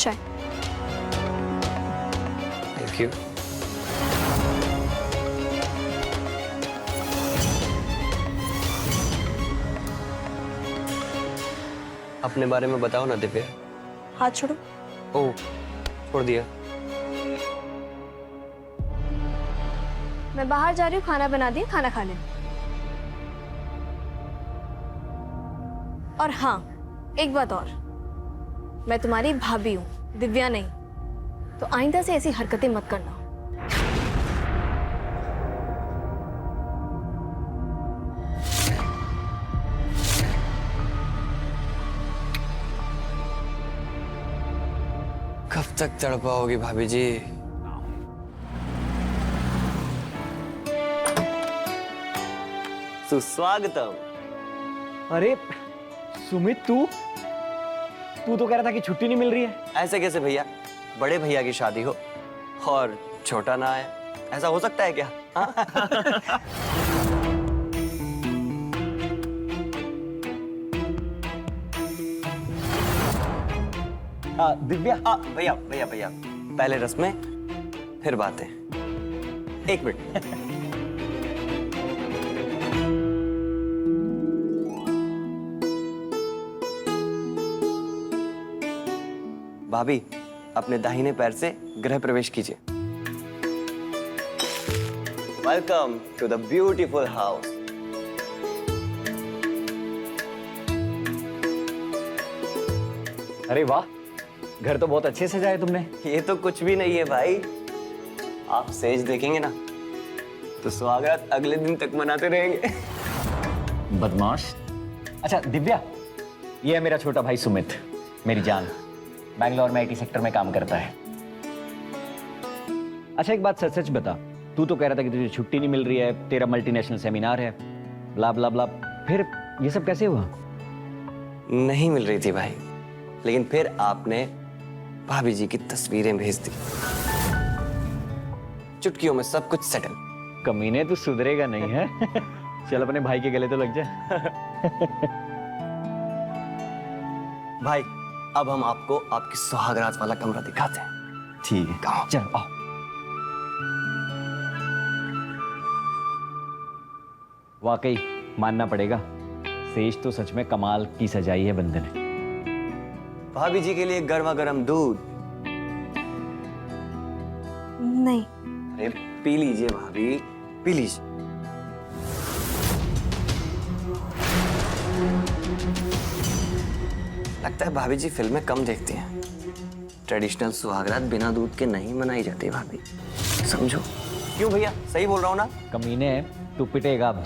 चाय। Thank you. अपने बारे में बताओ ना दिव्या। हाथ छोड़ो। ओह, छोड़ दिया। मैं बाहर जा रही हूँ, खाना बना दिए, खाना खा लेना। और हाँ, एक बात और, मैं तुम्हारी भाभी हूँ, दिव्या नहीं। तो आइंदा से ऐसी हरकतें मत करना। कब तक तड़पाओगी भाभी जी? सुस्वागतम। अरे सुमित, तू तो कह रहा था कि छुट्टी नहीं मिल रही है। ऐसे कैसे भैया? बड़े भैया की शादी हो और छोटा ना आए, ऐसा हो सकता है क्या? हाँ? दिव्या, भैया भैया भैया, पहले रस्में फिर बातें। एक मिनट। भाभी, अपने दाहिने पैर से गृह प्रवेश कीजिए। Welcome to the beautiful house. अरे वाह, घर तो बहुत अच्छे से सजाया तुमने। ये तो कुछ भी नहीं है भाई, आप सेज देखेंगे ना तो स्वागत अगले दिन तक मनाते रहेंगे। बदमाश। अच्छा दिव्या, ये है मेरा छोटा भाई सुमित, मेरी जान। बैंगलोर में आईटी सेक्टर में काम करता है। अच्छा एक बात सच सच बता, तू तो कह रहा था कि तुझे छुट्टी नहीं मिल रही है, तेरा मल्टीनेशनल सेमिनार है, ब्ला ब्ला ब्ला, फिर ये सब कैसे हुआ? नहीं मिल रही थी भाई, लेकिन फिर आपने भाभी जी की तस्वीरें भेज दी। चुटकियों में सब कुछ सेटल। कमीने, तू सुधरेगा नहीं है। चल अपने भाई के गले तो लग जा। भाई, अब हम आपको आपकी सुहागरात वाला कमरा दिखाते हैं। ठीक है, कहो। चल आओ। वाकई मानना पड़ेगा, सेज तो सच में कमाल की सजाई है बंदे ने। भाभी जी के लिए गर्मा गर्म दूध। नहीं। अरे पी लीजिए भाभी, पी लीजिए। लगता है भाभी जी फिल्में कम देखती हैं। ट्रेडिशनल सुहागरात बिना दूध के नहीं मनाई जाती भाभी, समझो। क्यों भैया, सही बोल रहा हूं ना? कमीने, तू पिटेगा अब।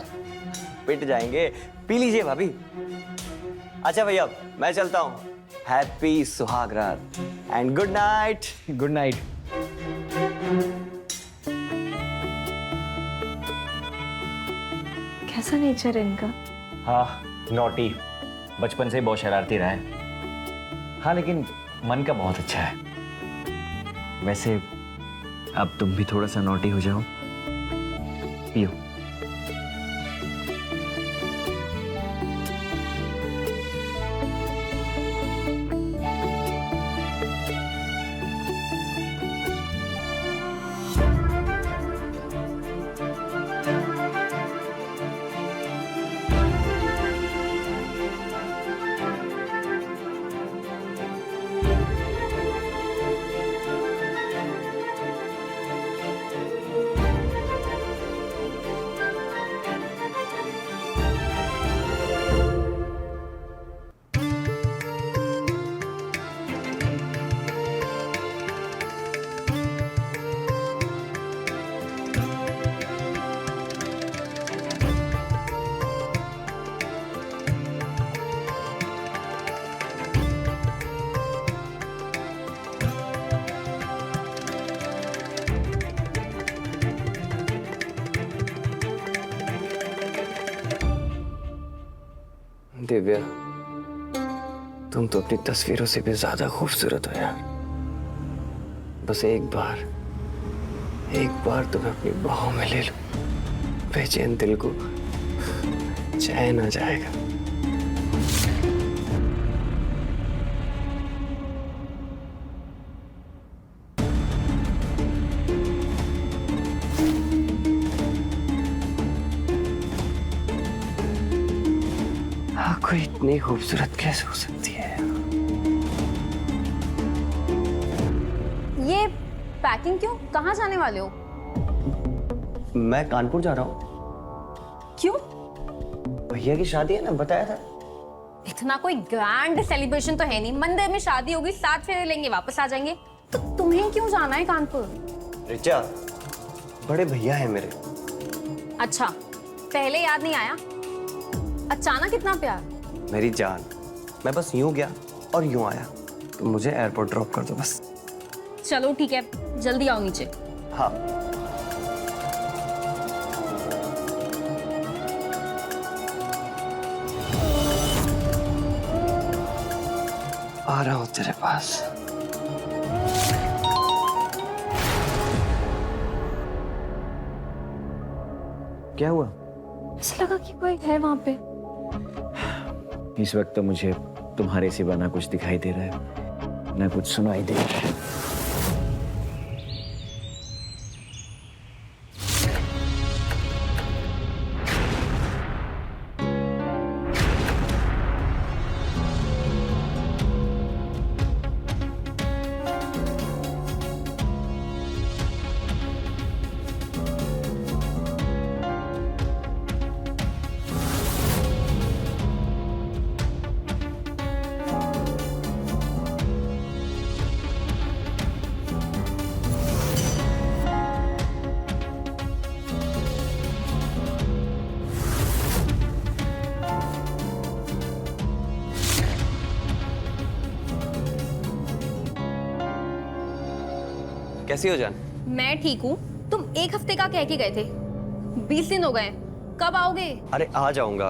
पिट जाएंगे, पी लीजिए भाभी। अच्छा भैया, मैं चलता हूं। हैप्पी सुहागरात and good night. Good night. कैसा नेचर है इनका? हाँ, नॉटी, बचपन से ही बहुत शरारती रहा है। हाँ लेकिन मन का बहुत अच्छा है। वैसे अब तुम भी थोड़ा सा नॉटी हो जाओ, पियो। दिव्या, तुम तो अपनी तस्वीरों से भी ज्यादा खूबसूरत हो यार। बस एक बार तुम्हें अपनी बाहों में ले लो, बेचैन दिल को चैन आ जाएगा। कोई इतनी खूबसूरत कैसे हो सकती है? ये पैकिंग क्यों? कहाँ जाने वाले हो? मैं कानपुर जा रहा हूँ। क्यों? भैया की शादी है ना, बताया था। इतना कोई ग्रैंड सेलिब्रेशन तो है नहीं, मंदिर में शादी होगी, 7 फेरे लेंगे, वापस आ जाएंगे। तो तुम्हें क्यों जाना है कानपुर? रिचा, बड़े भैया है मेरे। अच्छा, पहले याद नहीं आया? अचानक इतना प्यार? मेरी जान, मैं बस यूं गया और यूं आया, तो मुझे एयरपोर्ट ड्रॉप कर दो बस। चलो ठीक है, जल्दी आओ नीचे। हाँ। आ रहा हूँ तेरे पास। क्या हुआ? ऐसा लगा कि कोई है वहां पे। इस वक्त तो मुझे तुम्हारे सिवा ना कुछ दिखाई दे रहा है, ना कुछ सुनाई दे रहा है। कैसी हो जान? मैं ठीक हूँ। तुम 1 हफ्ते का कह के गए थे, 20 दिन हो गए, कब आओगे? अरे आ जाऊंगा,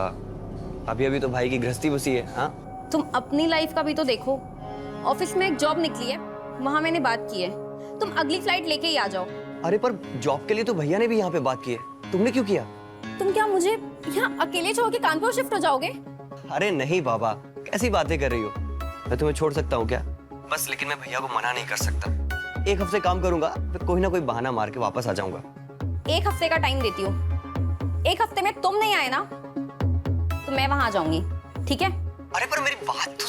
अभी अभी तो भाई की गृहस्थी बसी है। हाँ, तुम अपनी लाइफ का भी तो देखो। ऑफिस में एक जॉब निकली है, वहां मैंने बात की है, तुम अगली फ्लाइट लेके ही आ जाओ। अरे पर जॉब के लिए तो भैया ने भी यहाँ पे बात की है, तुमने क्यों किया? तुम क्या मुझे यहाँ अकेले छोड़ के कानपुर शिफ्ट हो जाओगे? अरे नहीं बाबा, कैसी बातें कर रही हो? मैं तुम्हें छोड़ सकता हूँ क्या? बस लेकिन मैं भैया को मना नहीं कर सकता। 1 हफ्ते काम करूंगा, फिर कोई ना कोई बहाना मार के वापस आ जाऊंगा। 1 हफ्ते का टाइम देती हूँ। 1 हफ्ते में तुम नहीं आए ना, तो मैं वहां आ जाऊंगी, ठीक है? अरे पर मेरी बात तो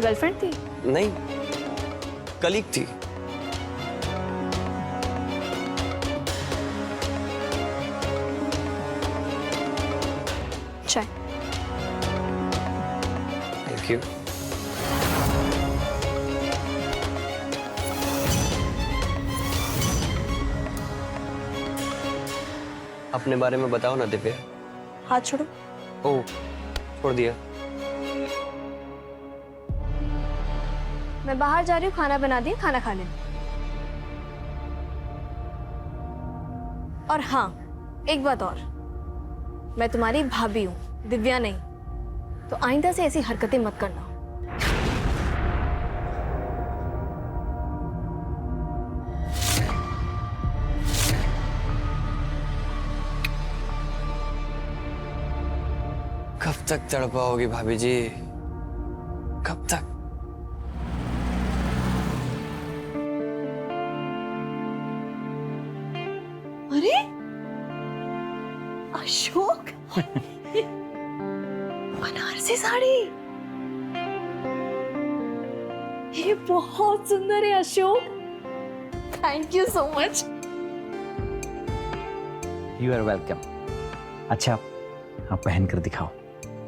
गर्लफ्रेंड थी? नहीं, कलीग थी। चाय। Thank you. अपने बारे में बताओ ना दिव्या। हाथ छोड़ो। ओ, छोड़ दिया। मैं बाहर जा रही हूँ, खाना बना दिया, खाना खा लें। और हाँ, एक बात और, मैं तुम्हारी भाभी हूँ, दिव्या नहीं। तो आइंदा से ऐसी हरकतें मत करना। कब तक तड़पाओगी भाभी जी? कब तक? अरे अशोक, बनारसी साड़ी, ये बहुत सुंदर है Ashok. Thank you so much. You are welcome. अच्छा, आप पहन कर दिखाओ।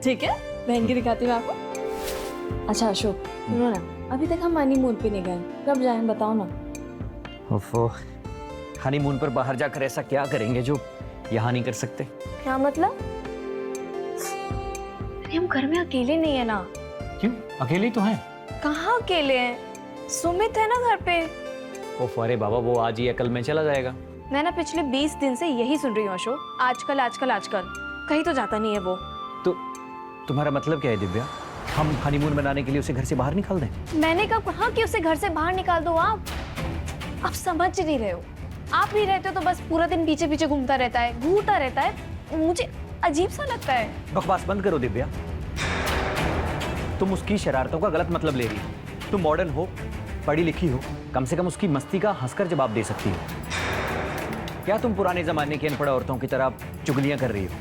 ठीक है, पहन के दिखाती हूँ आपको। अच्छा अशोक, सुनो ना, अभी तक हम हनीमून पे नहीं गए, कब जाएं बताओ ना। ओफो, हनीमून पर बाहर जाकर ऐसा क्या करेंगे जो यहाँ नहीं कर सकते? क्या मतलब? अरे हम घर में अकेले नहीं है ना। क्यों, अकेले ही तो हैं। कहाँ अकेले हैं? सुमित है ना घर पे। ओफो, अरे बाबा, वो आज या कल में चला जाएगा। मैं ना पिछले 20 दिन से यही सुन रही हूँ अशोक, आजकल आजकल आजकल, कहीं तो जाता नहीं है वो। तो तुम्हारा मतलब क्या है दिव्या? हम हनीमून मनाने के लिए उसे घर से बाहर निकाल दें? मैंने कब कहा कि उसे घर से बाहर निकाल दो? आप समझ नहीं रहे हो। आप नहीं रहते हो तो बस पूरा दिन पीछे पीछे घूमता रहता है, घूरता रहता है, मुझे अजीब सा लगता है। बकवास बंद करो दिव्या, तुम उसकी शरारतों का गलत मतलब ले रही हो। तुम मॉडर्न हो, पढ़ी लिखी हो, कम से कम उसकी मस्ती का हंसकर जवाब दे सकती हो। क्या तुम पुराने जमाने की अनपढ़ औरतों की तरह चुगलियां कर रही हो?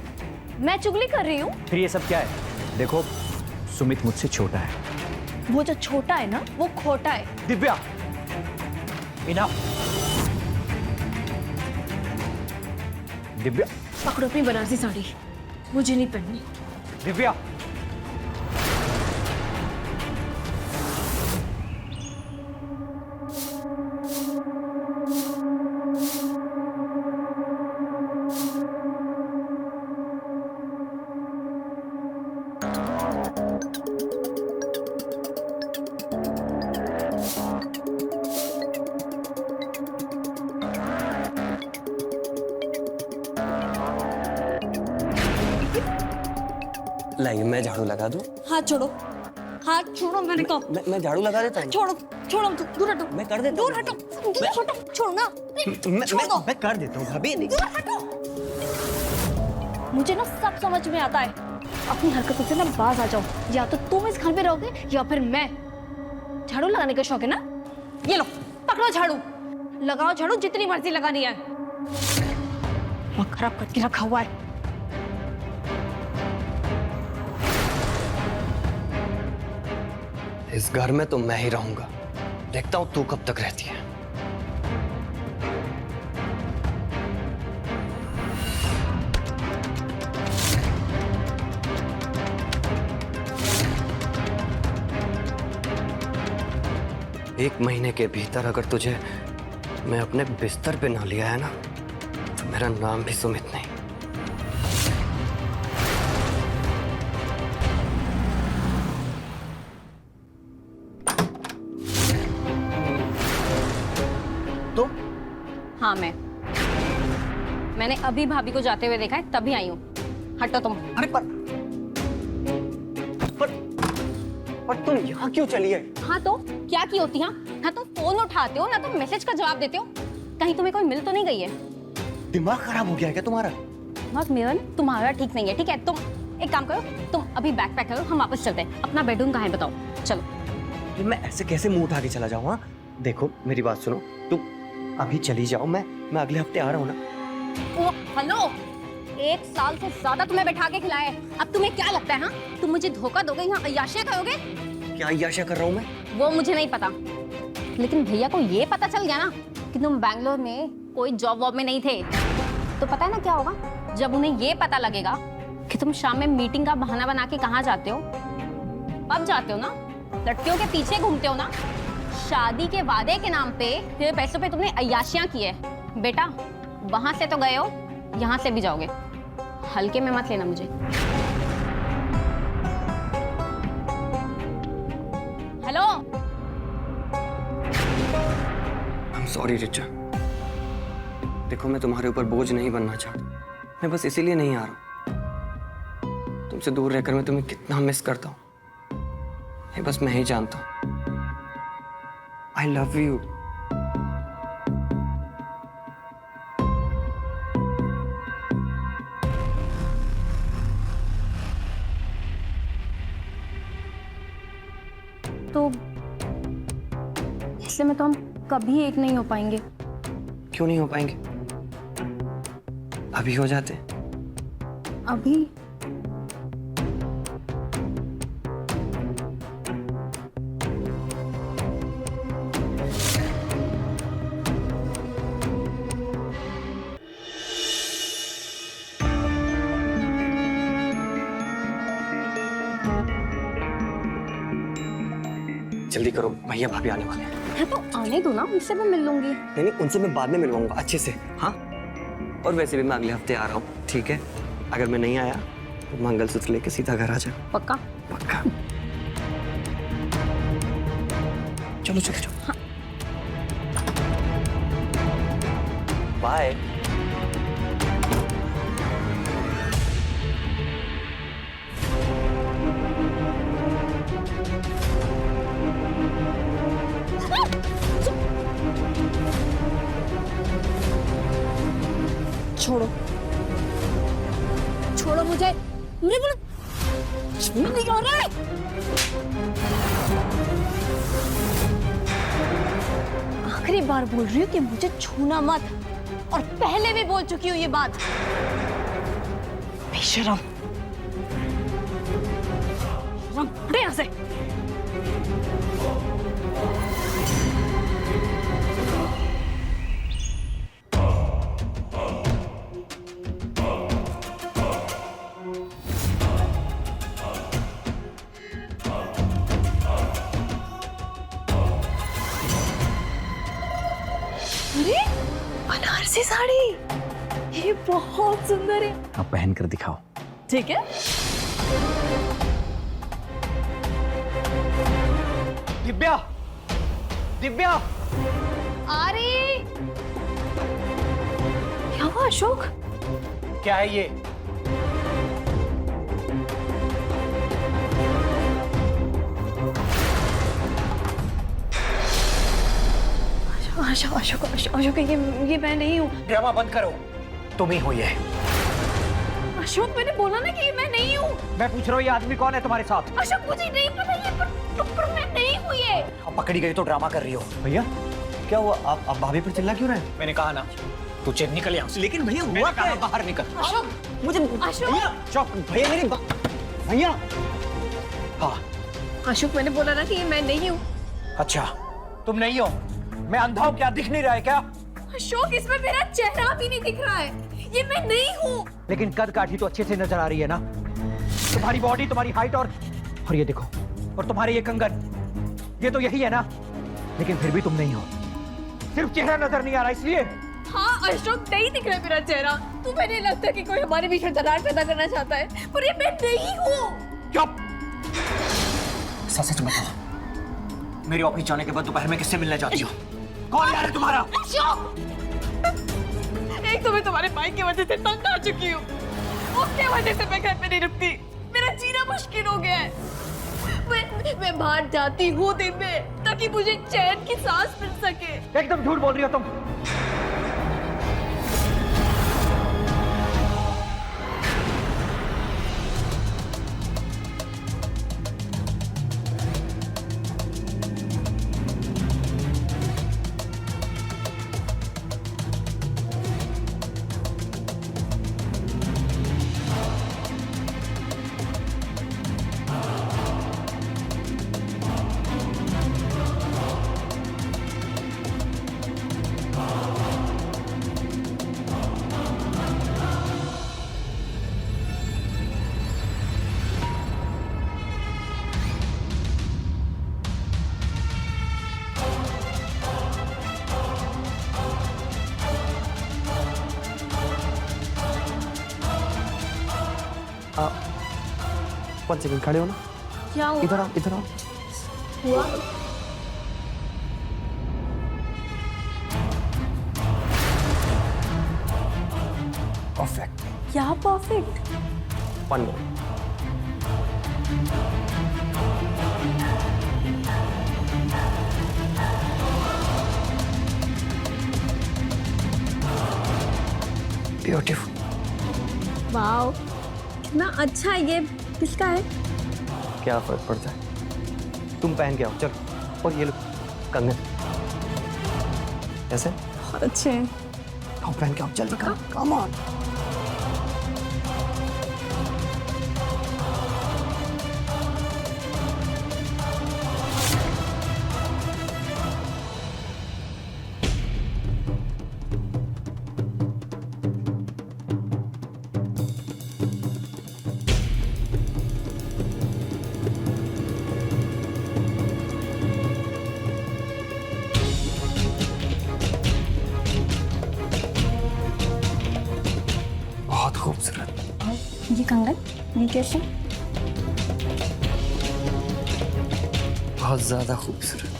मैं चुगली कर रही हूँ? फिर ये सब क्या है? देखो, सुमित मुझसे छोटा है। वो जो छोटा है ना, वो खोटा है। दिव्या, इनफ। दिव्या, पकड़ो अपनी बनारसी साड़ी, मुझे नहीं पहननी। दिव्या, लाइए मैं झाड़ू लगा दूं। हाथ छोड़ो, हाथ छोड़ो, मैंने कहा। मैं झाड़ू लगा देता हूँ। छोड़ो, छोड़ो, दूर हटो। मैं कर देता दूर हूँ। हटो, दूर हटो, छोड़ो ना। छोड़ दो। मैं कर देता हूँ भाभी। दूर हटो। मुझे ना सब समझ में आता है। अपनी हरकतों से ना बाज आ जाओ। या तो तुम इस घर में रहोगे या फिर मैं। झाड़ू लगाने का शौक है ना? ये लो, पकड़ो झाड़ू, लगाओ झाड़ू, जितनी मर्जी लगानी है। वहाँ खराब करके रखा हुआ है। इस घर में तो मैं ही रहूंगा। देखता हूँ तू कब तक रहती है। एक महीने के भीतर अगर तुझे मैं अपने बिस्तर पे ना लिया है ना, तो मेरा नाम भी सुमित नहीं। तो हाँ, मैंने अभी भाभी को जाते हुए देखा है, तभी आई हूँ। हटो तुम। अरे पर तुम यहाँ क्यों चली है? हाँ तो क्या की होती? हाँ, ना तुम फोन उठाते हो ना तुम मैसेज का जवाब देते हो। कहीं तुम्हें कोई मिल तो नहीं गई है? दिमाग खराब हो गया है क्या तुम्हारा? बस मेरा तुम्हारा ठीक नहीं है, ठीक है? तुम एक काम करो, तुम अभी बैग पैक करो, हम वापस चलते हैं। अपना बेडरूम कहाँ है बताओ, चलो। मैं ऐसे कैसे मुंह उठा के चला जाऊँ? हाँ देखो मेरी बात सुनो, तुम अभी चली जाओ, मैं अगले हफ्ते आ रहा हूँ ना। ओ हेलो, 1 साल से ज्यादा तुम्हें बैठा के खिलाया है। अब तुम्हें क्या लगता है? हाँ, तुम मुझे धोखा दोगे, यहाँ अय्याशियां करोगे? क्या अय्याशियां कर रहा हूँ मैं? वो मुझे नहीं पता, लेकिन भैया को ये पता चल गया ना कि तुम बैंगलोर में कोई जॉब वॉब में नहीं थे, तो पता है ना क्या होगा? जब उन्हें ये पता लगेगा कि तुम शाम में मीटिंग का बहाना बना के कहाँ जाते हो, अब जाते हो ना, लड़कियों के पीछे घूमते हो ना, शादी के वादे के नाम पे तेरे पैसों पे तुमने अय्याशियां की है। बेटा, वहां से तो गए हो, यहाँ से भी जाओगे। हल्के में मत लेना मुझे। Hello, I'm sorry Richa. देखो मैं तुम्हारे ऊपर बोझ नहीं बनना चाहता, मैं बस इसीलिए नहीं आ रहा हूँ। तुमसे दूर रहकर मैं तुम्हें कितना मिस करता हूँ, ये बस मैं ही जानता हूँ। I love you। तो इसलिए में तो हम कभी एक नहीं हो पाएंगे। क्यों नहीं हो पाएंगे? अभी हो जाते। अभी? जल्दी करो, भैया भाभी आने वाले हैं। हाँ तो आने दो ना, उनसे भी मिल लूंगी। नहीं, उनसे मैं बाद में मिलवाऊंगा अच्छे से। हाँ, और वैसे भी मैं अगले हफ्ते आ रहा हूँ, ठीक है? अगर मैं नहीं आया तो मंगलसूत्र लेके सीधा घर आ जा। पक्का? पक्का। चलो चलो चलो। हाँ। बाय। छोड़ो, छोड़ो मुझे, मुझे बोलो, छूने नहीं हो रहा है। आखिरी बार बोल रही हूँ कि मुझे छूना मत, और पहले भी बोल चुकी हूँ ये बात। बेशरम। हटे यहाँ से। अरे बनारसी साड़ी, ये बहुत सुंदर है। आप पहन कर दिखाओ। ठीक है। दिव्या, दिव्या, आ रही। क्या हुआ अशोक? क्या है ये? अशोक अशोक अशोक अशोक, ये मैं नहीं हूँ। ड्रामा बंद करो, तुम ही हो ये। अशोक मैंने बोला ना कि ये मैं नहीं हूँ। मैं पूछ रहा हूँ ये आदमी कौन है तुम्हारे साथ? अशोक मुझे नहीं पता ये, पर मैं नहीं हूँ ये। अब पकड़ी गई तो ड्रामा कर रही हो। भैया क्या हुआ? आप भाभी पर चिल्ला क्यों रहे हैं? मैंने कहा ना तू चेन निकल यहाँ से। लेकिन भैया हुआ क्या? बाहर निकल। अशोक मुझे अशोक। भैया चौक, भैया मेरी भैया। हाँ अशोक मैंने बोला ना कि ये मैं नहीं हूँ। अच्छा तुम नहीं हो? मैं अंधा हूँ क्या? दिख नहीं रहा है क्या? अशोक इसमें मेरा चेहरा भी नहीं दिख रहा है, ये मैं नहीं हूँ। लेकिन कद काठी तो अच्छे से नजर आ रही है ना, तुम्हारी बॉडी, तुम्हारी हाइट और ये देखो, और तुम्हारे ये कंगन, ये तो यही है ना। लेकिन फिर भी तुम नहीं हो, सिर्फ चेहरा नजर नहीं आ रहा इसलिए। हाँ अशोक नहीं दिख रहा है मेरा चेहरा। तुम्हें नहीं लगता कि कोई हमारे बीच में दरार पैदा करना चाहता है? पर ये मैं नहीं हूँ। चुप। सच बताओ, मेरे ऑफिस जाने के बाद दोपहर में किससे मिलने जाती हो? कौन यार है तुम्हारा? अशोक एक तो मैं तुम्हारे भाई की वजह से तंग आ चुकी हूँ, उसके वजह से मैं घर पे नहीं रुकती। मेरा जीना मुश्किल हो गया है। मैं बाहर जाती हूँ दिन में ताकि मुझे चैन की सांस मिल सके। एकदम झूठ बोल रही हो तुम। वन सेकंड खड़े हो ना। क्या हुआ? इधर आओ, इधर आओ। हुआ? परफेक्ट। क्या perfect? One more. Beautiful. Wow कितना अच्छा है। ये किसका है? क्या फर्क पड़ता है? तुम पहन के आओ चलो। और ये लो कंगन, कैसे? बहुत अच्छे हैं। आओ पहन के आओ, जल्दी करो, कम ऑन। बहुत खूबसूरत। ये कंगन, ये कैसे? बहुत ज्यादा खूबसूरत।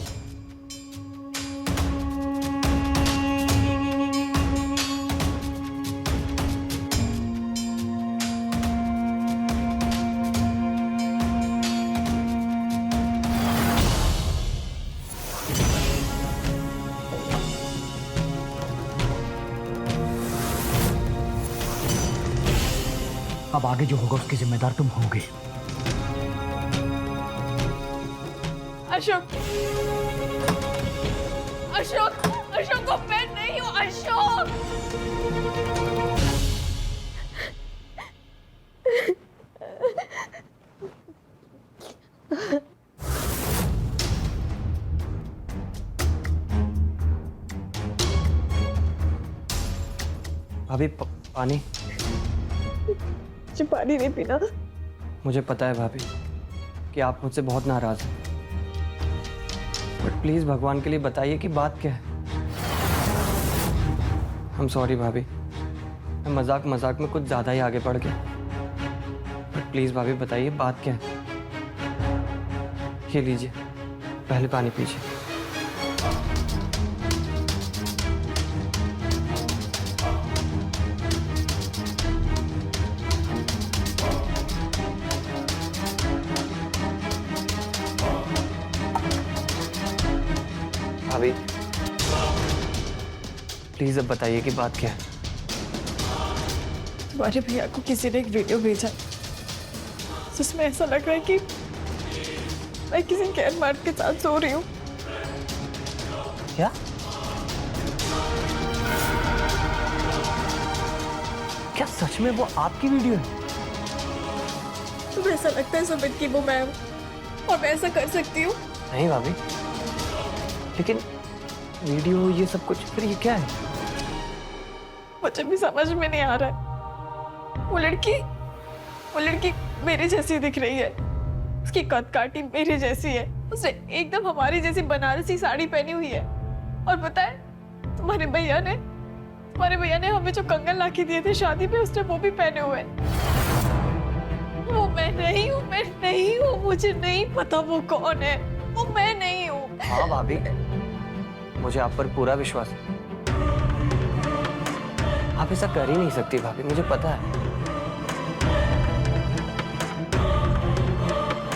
अब आगे जो होगा उसके जिम्मेदार तुम होगे। अशोक अशोक अशोक को मैं नहीं हूँ। अशोक भाभी पानी। मुझे पानी नहीं पीना। मुझे पता है भाभी कि आप मुझसे बहुत नाराज हैं, बट प्लीज भगवान के लिए बताइए कि बात क्या है। I'm सॉरी भाभी, मैं मजाक मजाक में कुछ ज्यादा ही आगे बढ़ गया, बट प्लीज भाभी बताइए बात क्या है। ये लीजिए, पहले पानी पीजिए। भाभी प्लीज अब बताइए कि बात क्या है। तुम्हारे भैया को किसी ने एक वीडियो भेजा जिसमें ऐसा लग रहा है कि मैं किसी गैर मर्द के साथ सो रही हूँ। क्या क्या सच में वो आपकी वीडियो है? तुम्हें ऐसा लगता है सुमित की वो मैं हूँ और मैं ऐसा कर सकती हूँ? नहीं भाभी, लेकिन वीडियो ये सब कुछ, फिर ये क्या है? मुझे भी समझ में नहीं आ रहा है। वो लड़की मेरे जैसी दिख रही है। उसकी कद काठी मेरे जैसी है। उसने एकदम हमारी जैसी बनारसी साड़ी पहनी हुई है। और पता है तुम्हारे भैया ने हमें जो कंगन लाके दिए थे शादी पे, उसने वो भी पहने हुए हैं। वो मैं नहीं हूँ। मुझे नहीं पता वो कौन है। वो मैं नहीं हूँ। हाँ भाभी, मुझे आप पर पूरा विश्वास है। आप ऐसा कर ही नहीं सकती भाभी, मुझे पता है।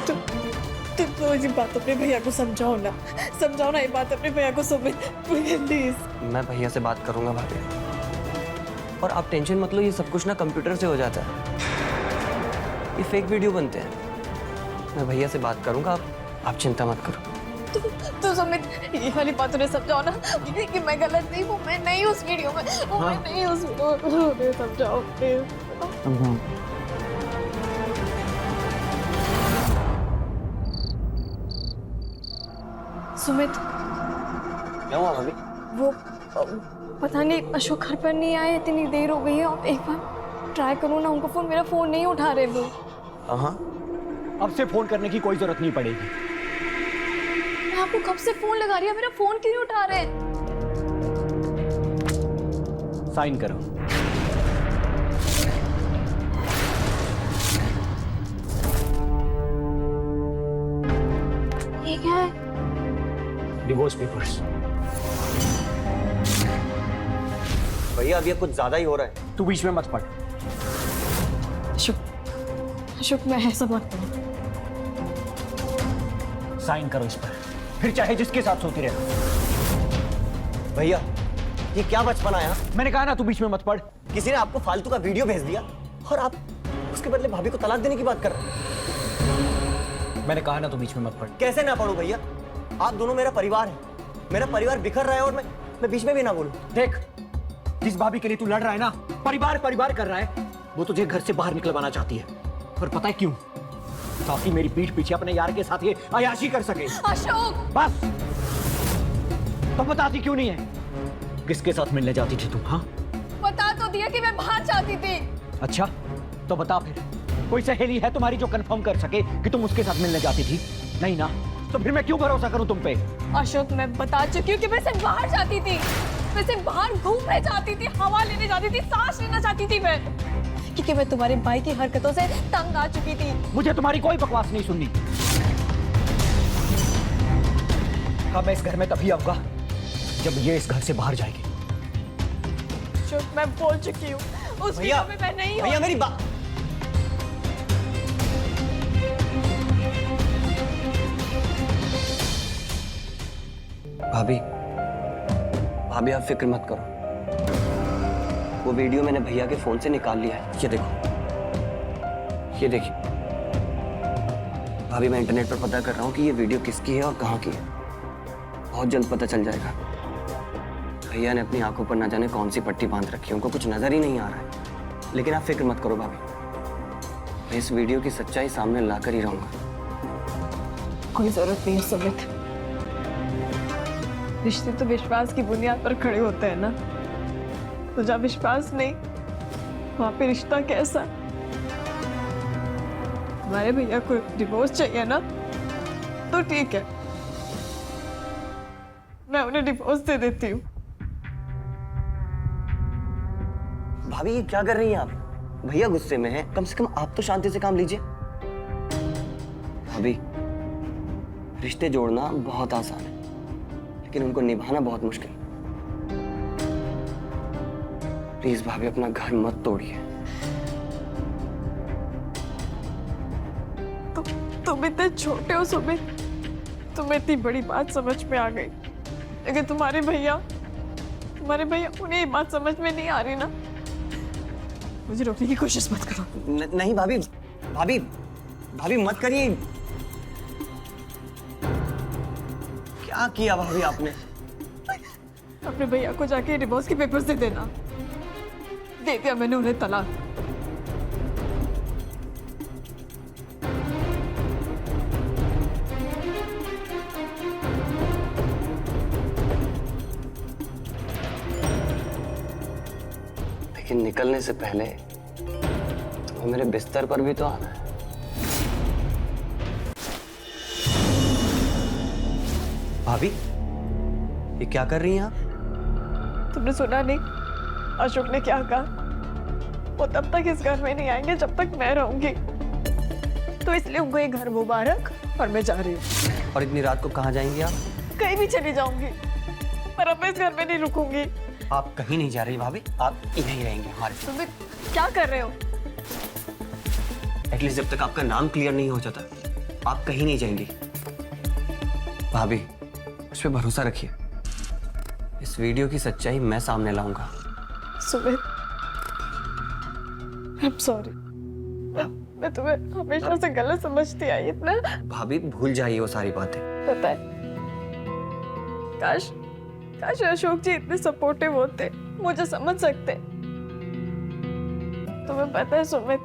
तुम ये बात अपने भैया को समझाओ ना ये बात अपने भैया को सुमित, प्लीज। मैं भैया से बात करूंगा भाभी, और आप टेंशन मत लो, ये सब कुछ ना कंप्यूटर से हो जाता है। ये फेक वीडियो बनते हैं। मैं भैया से बात करूंगा, आप चिंता मत करो। तो सुमित ये वाली बात उन्हें समझाओ ना कि मैं गलत नहीं हूँ। मैं नहीं उस वीडियो में। मैं नहीं उस वीडियो में। उन्हें समझाओ प्लीज। सुमित, क्या हुआ भाभी? वो पता नहीं अशोक घर पर नहीं आए, इतनी देर हो गई है। आप एक बार ट्राई करो ना उनका फोन। मेरा फोन नहीं उठा रहे वो। हाँ, अब से फोन करने की कोई जरूरत नहीं पड़ेगी। मैं आपको कब से फोन लगा रही हूँ, मेरा फोन क्यों नहीं उठा रहे? साइन करो। ये क्या है? Divorce papers. भैया अब ये कुछ ज्यादा ही हो रहा है। तू बीच में मत पड़। अशोक मैं ऐसा मत करो। साइन करो इस पर, फिर चाहे जिसके साथ सोती रहे। भैया ये क्या बचपन आया? मैंने कहा ना तू बीच में मत पड़। किसी ने आपको फालतू का वीडियो भेज दिया और आप उसके बदले भाभी को तलाक देने की बात कर रहे हैं। मैंने कहा ना तू बीच में मत पड़। कैसे ना पढ़ूं भैया? आप दोनों मेरा परिवार है। मेरा परिवार बिखर रहा है और मैं बीच में भी ना बोलूं। देख, जिस भाभी के लिए तू लड़ रहा है ना, परिवार कर रहा है, वो तुझे घर से बाहर निकलवाना चाहती है। पर पता है क्यों? ताकि मेरी पीठ पीछे अपने यार के साथ ये अयाशी कर सके। अशोक बस, तो बताती क्यों नहीं है? किसके साथ मिलने जाती थी तुम? हाँ, बता तो दिया कि मैं बाहर जाती थी। अच्छा तो बता फिर, कोई सहेली है तुम्हारी जो कंफर्म कर सके कि तुम उसके साथ मिलने जाती थी? नहीं ना, तो फिर मैं क्यों भरोसा करूं तुम पे? अशोक मैं बता चुकी हूँ कि मैं सिर्फ बाहर जाती थी। मैं सिर्फ बाहर घूमने जाती थी, हवा लेने जाती थी, सांस लेना चाहती थी मैं, क्योंकि मैं तुम्हारे भाई की हरकतों से तंग आ चुकी थी। मुझे तुम्हारी कोई बकवास नहीं सुननी। हाँ, मैं इस घर में तभी आऊंगा जब ये इस घर से बाहर जाएगी। अशोक मैं बोल चुकी हूँ, उस वीडियो में मैं नहीं हूँ। भैया मेरी बात। भाभी आप फिक्र मत करो, वो वीडियो मैंने भैया के फोन से निकाल लिया है। ये देखो, ये देखिए भाभी, मैं इंटरनेट पर पता कर रहा हूँ कि ये वीडियो किसकी है और कहाँ की है। बहुत जल्द पता चल जाएगा। भैया ने अपनी आंखों पर ना जाने कौन सी पट्टी बांध रखी है, उनको कुछ नजर ही नहीं आ रहा है। लेकिन आप फिक्र मत करो भाभी, मैं इस वीडियो की सच्चाई सामने लाकर ही रहूंगा। कोई जरूरत नहीं है सुमित। रिश्ते तो विश्वास की बुनियाद पर खड़े होते हैं ना। तो जब विश्वास नहीं, वहां पे रिश्ता कैसा? हमारे भैया को डिवोर्स चाहिए ना, तो ठीक है, मैं उन्हें डिवोर्स दे देती हूँ। भाभी ये क्या कर रही हैं आप? भैया गुस्से में हैं, कम से कम आप तो शांति से काम लीजिए। भाभी, रिश्ते जोड़ना बहुत आसान है, लेकिन उनको निभाना बहुत मुश्किल। प्लीज भाभी, अपना घर मत तोड़िए। तुम इतने छोटे हो सुमित, तुम्हें इतनी बड़ी बात समझ में आ गई, लेकिन तुम्हारे भैया उन्हें ये बात समझ में नहीं आ रही ना। मुझे रोकने की कोशिश मत करो। नहीं भाभी, भाभी भाभी मत करिए। क्या किया भाभी आपने? अपने भैया को जाके डिवोर्स के पेपर्स दे देना। दे दिया मैंने उन्हें तलाक। लेकिन निकलने से पहले तुम्हें मेरे बिस्तर पर भी तो आना है। भाभी, ये क्या कर रही हैं आप? तुमने सुना नहीं अशोक ने क्या कहा? वो तब तक इस घर में नहीं आएंगे जब तक मैं रहूंगी। तो इसलिए उनको ये घर मुबारक, और मैं जा रही हूँ। और इतनी रात को कहाँ जाएंगी आप? कहीं भी चली जाऊंगी, पर अब मैं इस घर में नहीं रुकूंगी। आप कहीं नहीं जा रही भाभी, आप यहीं रहेंगे हमारे साथ। तुम क्या कर रहे हो? एटलीस्ट जब तक आपका नाम क्लियर नहीं हो जाता, आप कहीं नहीं जाएंगी। भाभी, उस पर भरोसा रखिए। इस वीडियो की सच्चाई मैं सामने लाऊंगा। Sumit, I'm sorry। मैं तुम्हें हमेशा से गलत समझती आई इतना। भाभी भूल जाइए वो सारी बातें। पता है, काश अशोक जी इतने सपोर्टिव होते, मुझे समझ सकते। तुम्हें पता है सुमित,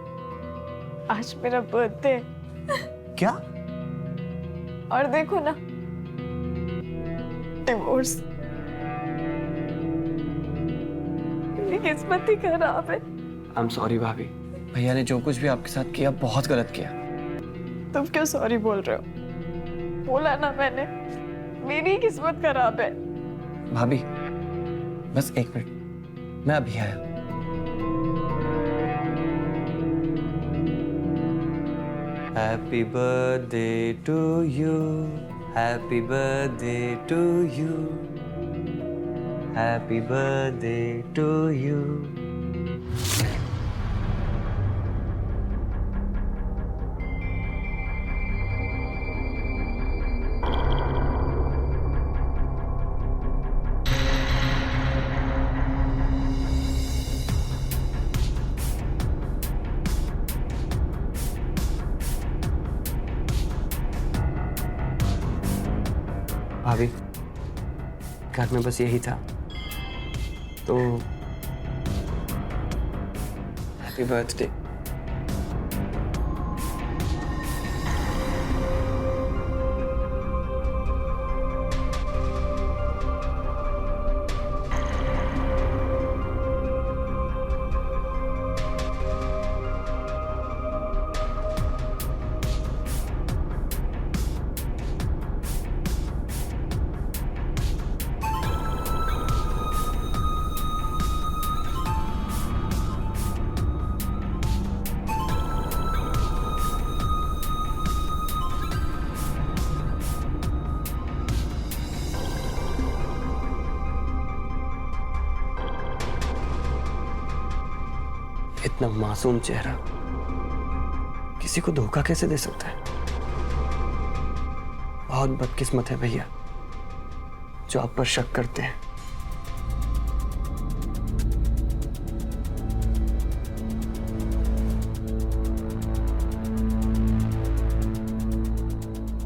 आज मेरा बर्थडे है। क्या? और देखो ना, डिवोर्स। मेरी किस्मत ही खराब है। आई एम सॉरी भाभी, भैया ने जो कुछ भी आपके साथ किया बहुत गलत किया। तुम क्यों सॉरी बोल रहे हो? बोला ना मैंने, मेरी किस्मत खराब है। भाभी बस एक मिनट, मैं अभी आया। Happy birthday to you, happy birthday to you, happy birthday to you. भाभी, घर में बस यही था, तो हैप्पी बर्थडे। इतना मासूम चेहरा किसी को धोखा कैसे दे सकता है? बहुत बदकिस्मत है भैया जो आप पर शक करते हैं।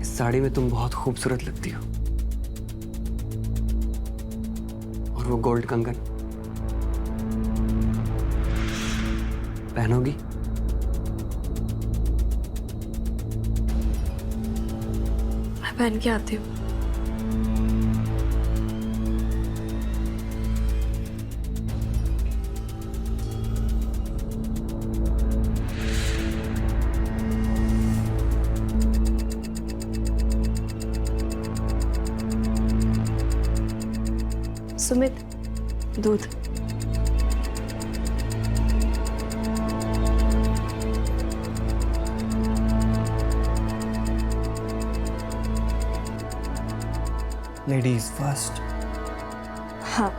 इस साड़ी में तुम बहुत खूबसूरत लगती हो, और वो गोल्ड कंगन पहनोगी? मैं पहन के आती हूँ। सुमित, दूध। Ladies first. हाँ।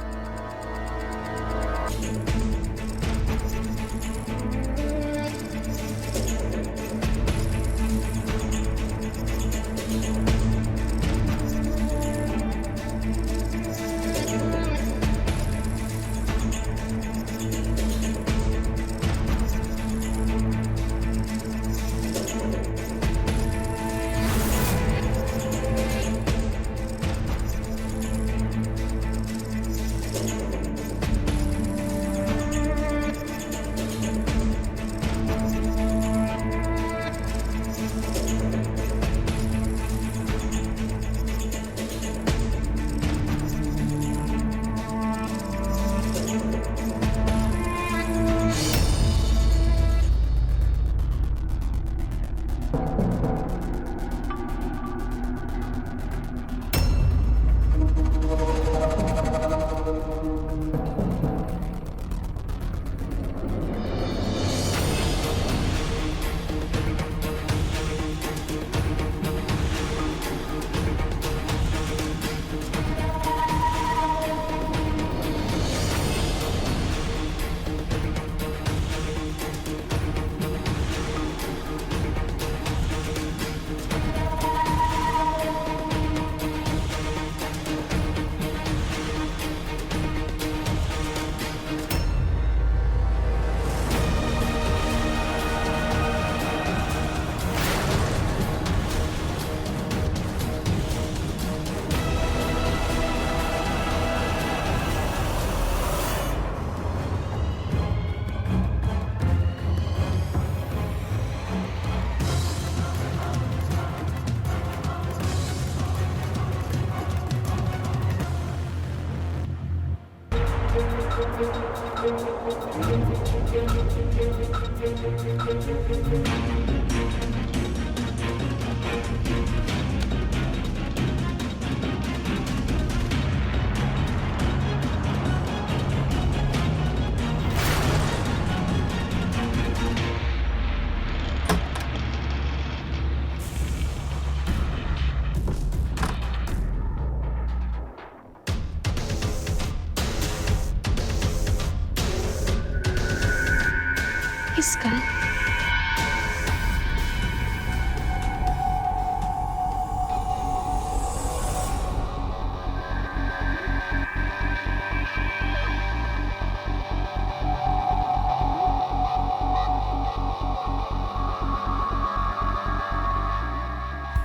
किसका?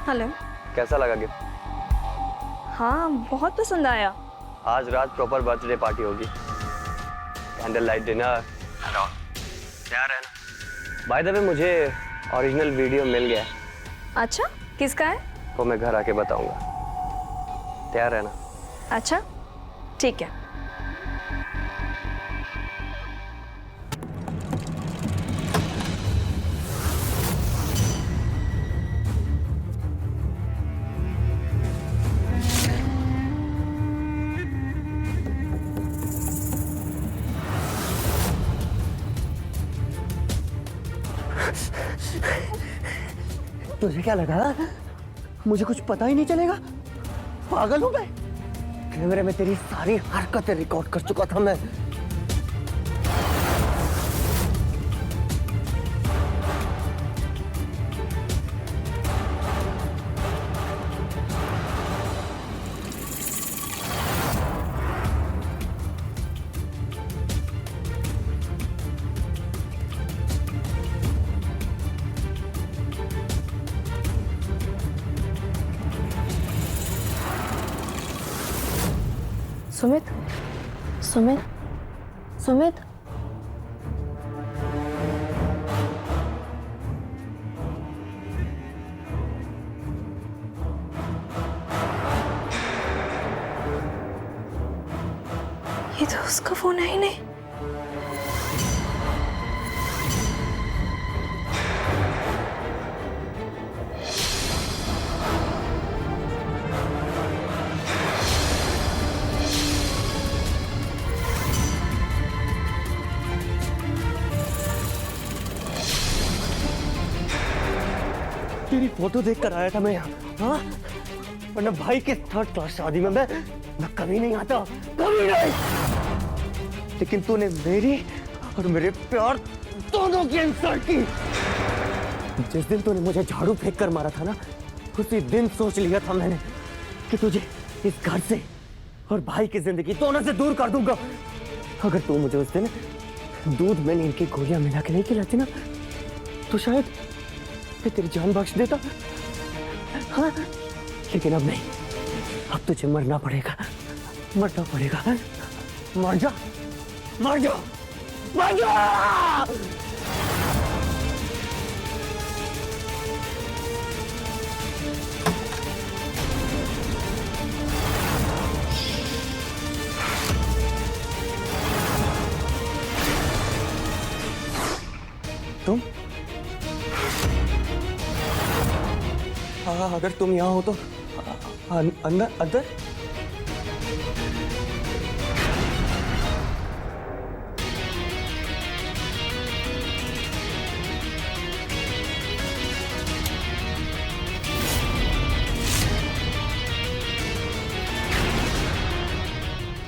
हेलो। कैसा लगा गिफ्ट? हाँ, बहुत पसंद आया। आज रात प्रॉपर बर्थडे पार्टी होगी, कैंडल लाइट डिनर। हेलो, तैयार है ना? बाय द वे मुझे ओरिजिनल वीडियो मिल गया है। अच्छा, किसका है? वो मैं घर आके बताऊंगा। तैयार है ना? अच्छा, ठीक है। तुझे क्या लगा मुझे कुछ पता ही नहीं चलेगा? पागल हूं मैं? कैमरे में तेरी सारी हरकतें रिकॉर्ड कर चुका था मैं। सुमित, सुमित सुमित ये तो उसका फोन है ही नहीं। तेरी फोटो देख कर आया था मैं यहाँ, हाँ? वरना भाई के थर्ड क्लास शादी में मैं कभी नहीं आता, कभी नहीं। लेकिन तूने मेरी और मेरे प्यार दोनों की इंसल्ट की। जिस दिन तूने मुझे झाड़ू फेंक कर मारा था ना, उसी दिन सोच लिया था मैंने कि तुझे इस घर से और भाई की जिंदगी दोनों से दूर कर दूंगा। अगर तू मुझे उस दिन दूध में नींद की गोलियां मिला के नहीं खिलाती ना, तो शायद मैं तेरी जान बख्श देता। हाँ, लेकिन अब नहीं, अब तुझे मरना पड़ेगा, मरना पड़ेगा। मर जा, मर जा, मर जा। तुम अगर तुम यहाँ हो तो अंदर अंदर।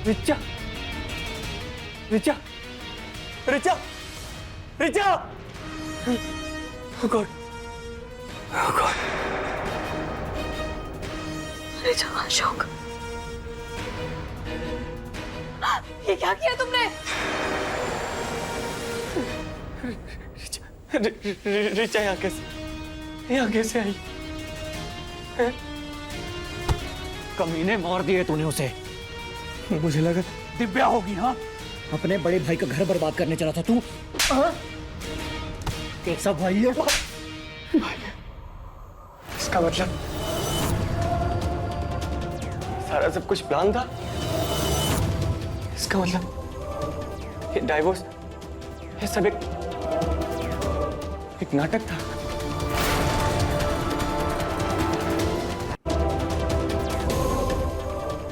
Richa Richa Richa Richa. Oh God. Oh God. Richa, Ashok, ये क्या किया तुमने? रिचा यहाँ कैसे आई? कमीने मार दिए तूने उसे। मुझे लगा दिव्या होगी। हाँ, अपने बड़े भाई का घर बर्बाद करने चला था तू। कैसा भाई है? इसका मतलब सारा सब कुछ प्लान था। इसका मतलब ये डाइवोर्स, ये सब एक नाटक था।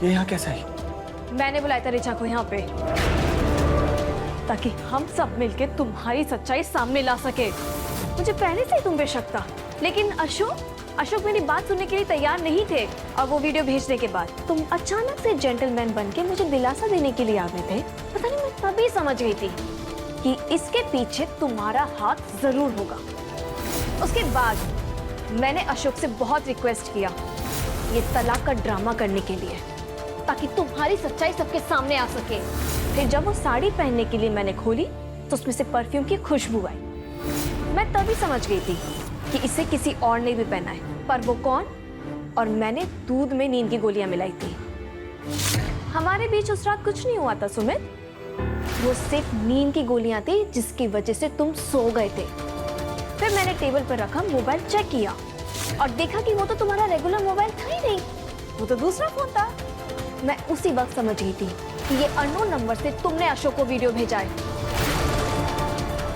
ये यहाँ कैसे आई? मैंने बुलाया था रिचा को यहाँ पे ताकि हम सब मिलके तुम्हारी सच्चाई सामने ला सके। मुझे पहले से ही तुम पे शक था, लेकिन अशोक मेरी बात सुनने के लिए तैयार नहीं थे। और वो वीडियो भेजने के बाद तुम अचानक से जेंटलमैन बन के मुझे दिलासा देने के लिए आ गए थे। पता नहीं, मैं तभी समझ गई थी कि इसके पीछे तुम्हारा हाथ जरूर होगा। उसके बाद मैंने अशोक से बहुत रिक्वेस्ट किया ये तलाक का ड्रामा करने के लिए, ताकि तुम्हारी सच्चाई सबके सामने आ सके। फिर जब वो साड़ी पहनने के लिए मैंने खोली तो उसमें से परफ्यूम की खुशबू आई। मैं तभी समझ गई थी कि इसे किसी और ने भी पहना है, पर वो कौन? और मैंने दूध में नींद की गोलियां मिलाई थी। हमारे बीच उस रात कुछ नहीं हुआ था सुमित, वो सिर्फ नींद की गोलियां थी जिसकी वजह से तुम सो गए थे। फिर मैंने टेबल पर रखा मोबाइल चेक किया और देखा कि वो तो तुम्हारा रेगुलर मोबाइल था ही नहीं, वो तो दूसरा फोन था। मैं उसी वक्त समझ गई थी कि ये अननोन नंबर से तुमने अशोक को वीडियो भेजा है।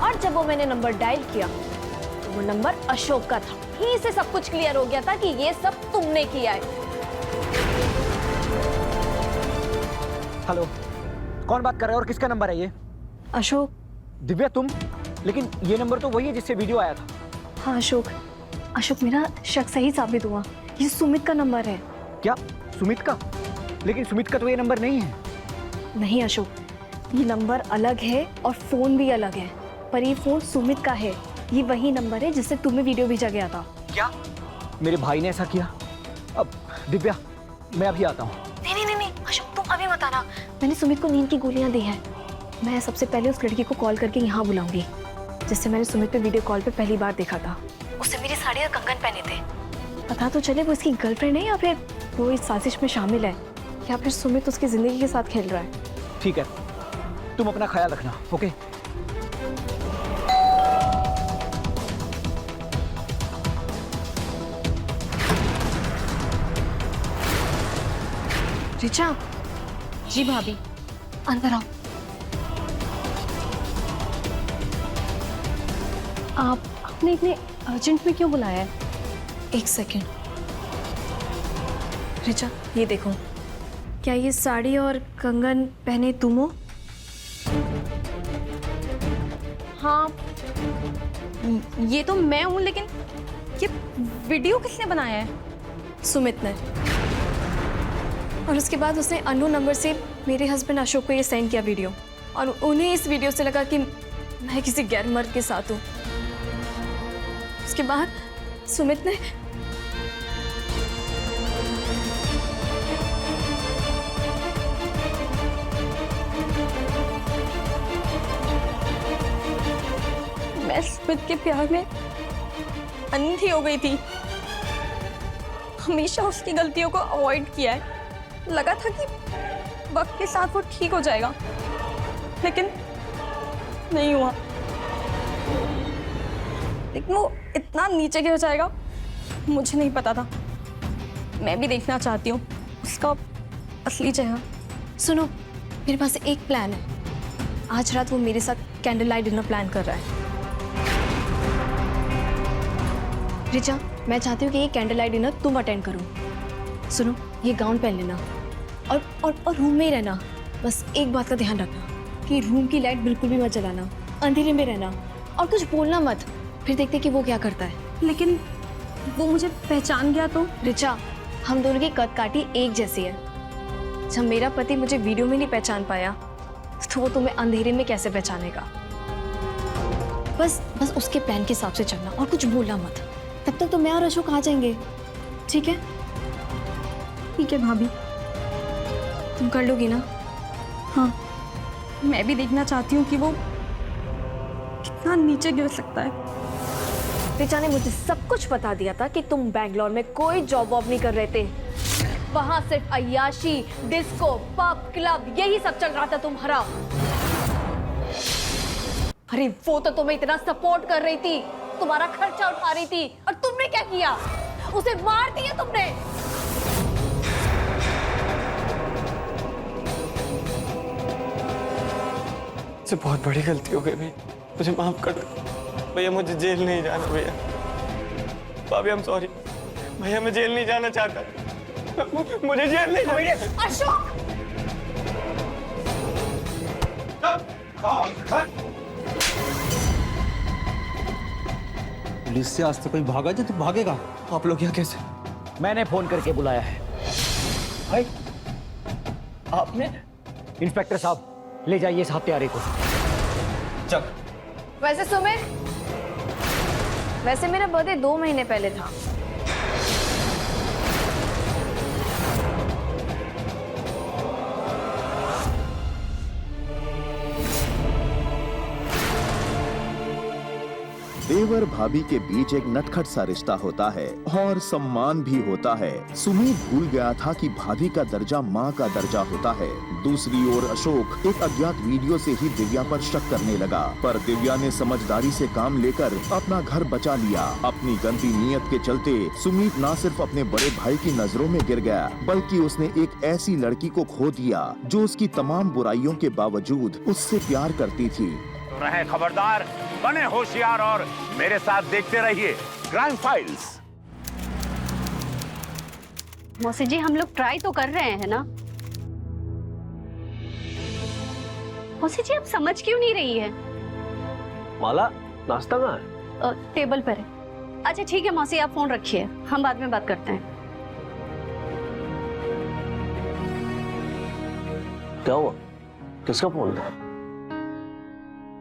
और जब वो मैंने नंबर डायल किया तो वो नंबर अशोक का था। यहीं से सब कुछ क्लियर हो गया था कि ये सब तुमने किया है। हेलो, कौन बात कर रहा है और किसका नंबर है ये? अशोक। दिव्या तुम? लेकिन ये नंबर तो वही है जिससे वीडियो आया था। हाँ अशोक मेरा शक सही साबित हुआ, ये सुमित का नंबर है। क्या सुमित का? लेकिन सुमित का तो ये नंबर नहीं है। नहीं अशोक, ये नंबर अलग है और फोन भी अलग है, पर ये फोन सुमित का है। ये वही नंबर है जिससे तुम्हें वीडियो भेजा गया था। क्या मेरे भाई ने ऐसा किया? अब दिव्या मैं अभी आता हूँ। नहीं अशोक, तुम अभी मत आना। मैंने सुमित को नींद की गोलियां दी हैं। मैं सबसे पहले उस लड़की को कॉल करके यहाँ बुलाऊंगी जिससे मैंने सुमित पे वीडियो कॉल पे पहली बार देखा था। उससे मेरी साड़ी और कंगन पहने थे। पता तो चले वो इसकी गर्लफ्रेंड है या फिर वो इस साजिश में शामिल है, या फिर सुमित उसकी जिंदगी के साथ खेल रहा है। ठीक है, तुम अपना ख्याल रखना, ओके? रिचा, जी भाभी। अंदर आओ। आपने इतने अर्जेंट में क्यों बुलाया है? एक सेकेंड। रिचा, ये देखो, क्या ये साड़ी और कंगन पहने तुम हो? हाँ, ये तो मैं हूँ, लेकिन ये वीडियो किसने बनाया है? सुमित ने। और उसके बाद उसने अननोन नंबर से मेरे हस्बैंड अशोक को ये सेंड किया वीडियो, और उन्हें इस वीडियो से लगा कि मैं किसी गैर मर्द के साथ हूँ। उसके बाद सुमित ने मैं सुमित के प्यार में अंधी हो गई थी। हमेशा उसकी गलतियों को अवॉइड किया है। लगा था कि वक्त के साथ वो ठीक हो जाएगा, लेकिन नहीं हुआ। लेकिन वो इतना नीचे गिर जाएगा मुझे नहीं पता था। मैं भी देखना चाहती हूँ उसका असली चेहरा। सुनो, मेरे पास एक प्लान है। आज रात वो मेरे साथ कैंडल लाइट डिनर प्लान कर रहा है। रिचा, मैं चाहती हूँ कि ये कैंडल लाइट डिनर तुम अटेंड करो। सुनो, ये गाउन पहन लेना और रूम में ही रहना। बस एक बात का ध्यान रखना कि रूम की लाइट बिल्कुल भी मत जलाना, अंधेरे में रहना और कुछ बोलना मत। फिर देखते कि वो क्या करता है। लेकिन वो मुझे पहचान गया तो? रिचा, हम दोनों की कद काठी एक जैसी है। जब मेरा पति मुझे वीडियो में नहीं पहचान पाया तो वो तुम्हें अंधेरे में कैसे पहचानेगा? बस उसके प्लान के हिसाब से चलना और कुछ बोलना मत। तब तक तो मैं और अशोक आ जाएंगे, ठीक है? ठीक है भाभी। तुम कर लोगी ना? हाँ, मैं भी देखना चाहती हूँ कि वो कितना नीचे गिर सकता है। रिचा ने मुझे सब कुछ बता दिया था कि तुम बैंगलोर में कोई जॉब वॉब नहीं कर रहे थे। वहां सिर्फ अय्याशी, डिस्को, पब, क्लब यही सब चल रहा था तुम्हारा। अरे वो तो तुम्हें इतना सपोर्ट कर रही थी, तुम्हारा खर्चा उठा रही थी, और तुमने क्या किया? उसे मार दिया तुमने। मुझसे बहुत बड़ी गलती हो गई भैया, मुझे माफ कर दो भैया। मुझे जेल नहीं जाना भैया। भाभी, आई एम सॉरी भैया। मैं जेल नहीं जाना चाहता। मुझे जेल नहीं जाना। अशोक, पुलिस से आज तक कोई भागा जो तो भागेगा। आप लोग यहाँ कैसे? मैंने फोन करके बुलाया है। भाई, आपने? इंस्पेक्टर साहब, ले जाइए इस हत्यारे को। चल। वैसे सुमित, वैसे मेरा बर्थडे 2 महीने पहले था। देवर भाभी के बीच एक नटखट सा रिश्ता होता है और सम्मान भी होता है। सुमित भूल गया था कि भाभी का दर्जा माँ का दर्जा होता है। दूसरी ओर अशोक एक अज्ञात वीडियो से ही दिव्या पर शक करने लगा, पर दिव्या ने समझदारी से काम लेकर अपना घर बचा लिया। अपनी गंदी नीयत के चलते सुमित न सिर्फ अपने बड़े भाई की नजरों में गिर गया, बल्कि उसने एक ऐसी लड़की को खो दिया जो उसकी तमाम बुराइयों के बावजूद उससे प्यार करती थी। रहे खबरदार, बने होशियार और मेरे साथ देखते रहिए क्राइम फाइल्स। मौसी जी, हम लोग ट्राई तो कर रहे हैं ना? मौसी जी, आप समझ क्यों नहीं रही है? माला, नाश्ता कहाँ है? टेबल पर है। अच्छा ठीक है मौसी, आप फोन रखिए, हम बाद में बात करते हैं। क्या हुआ? किसका फोन था?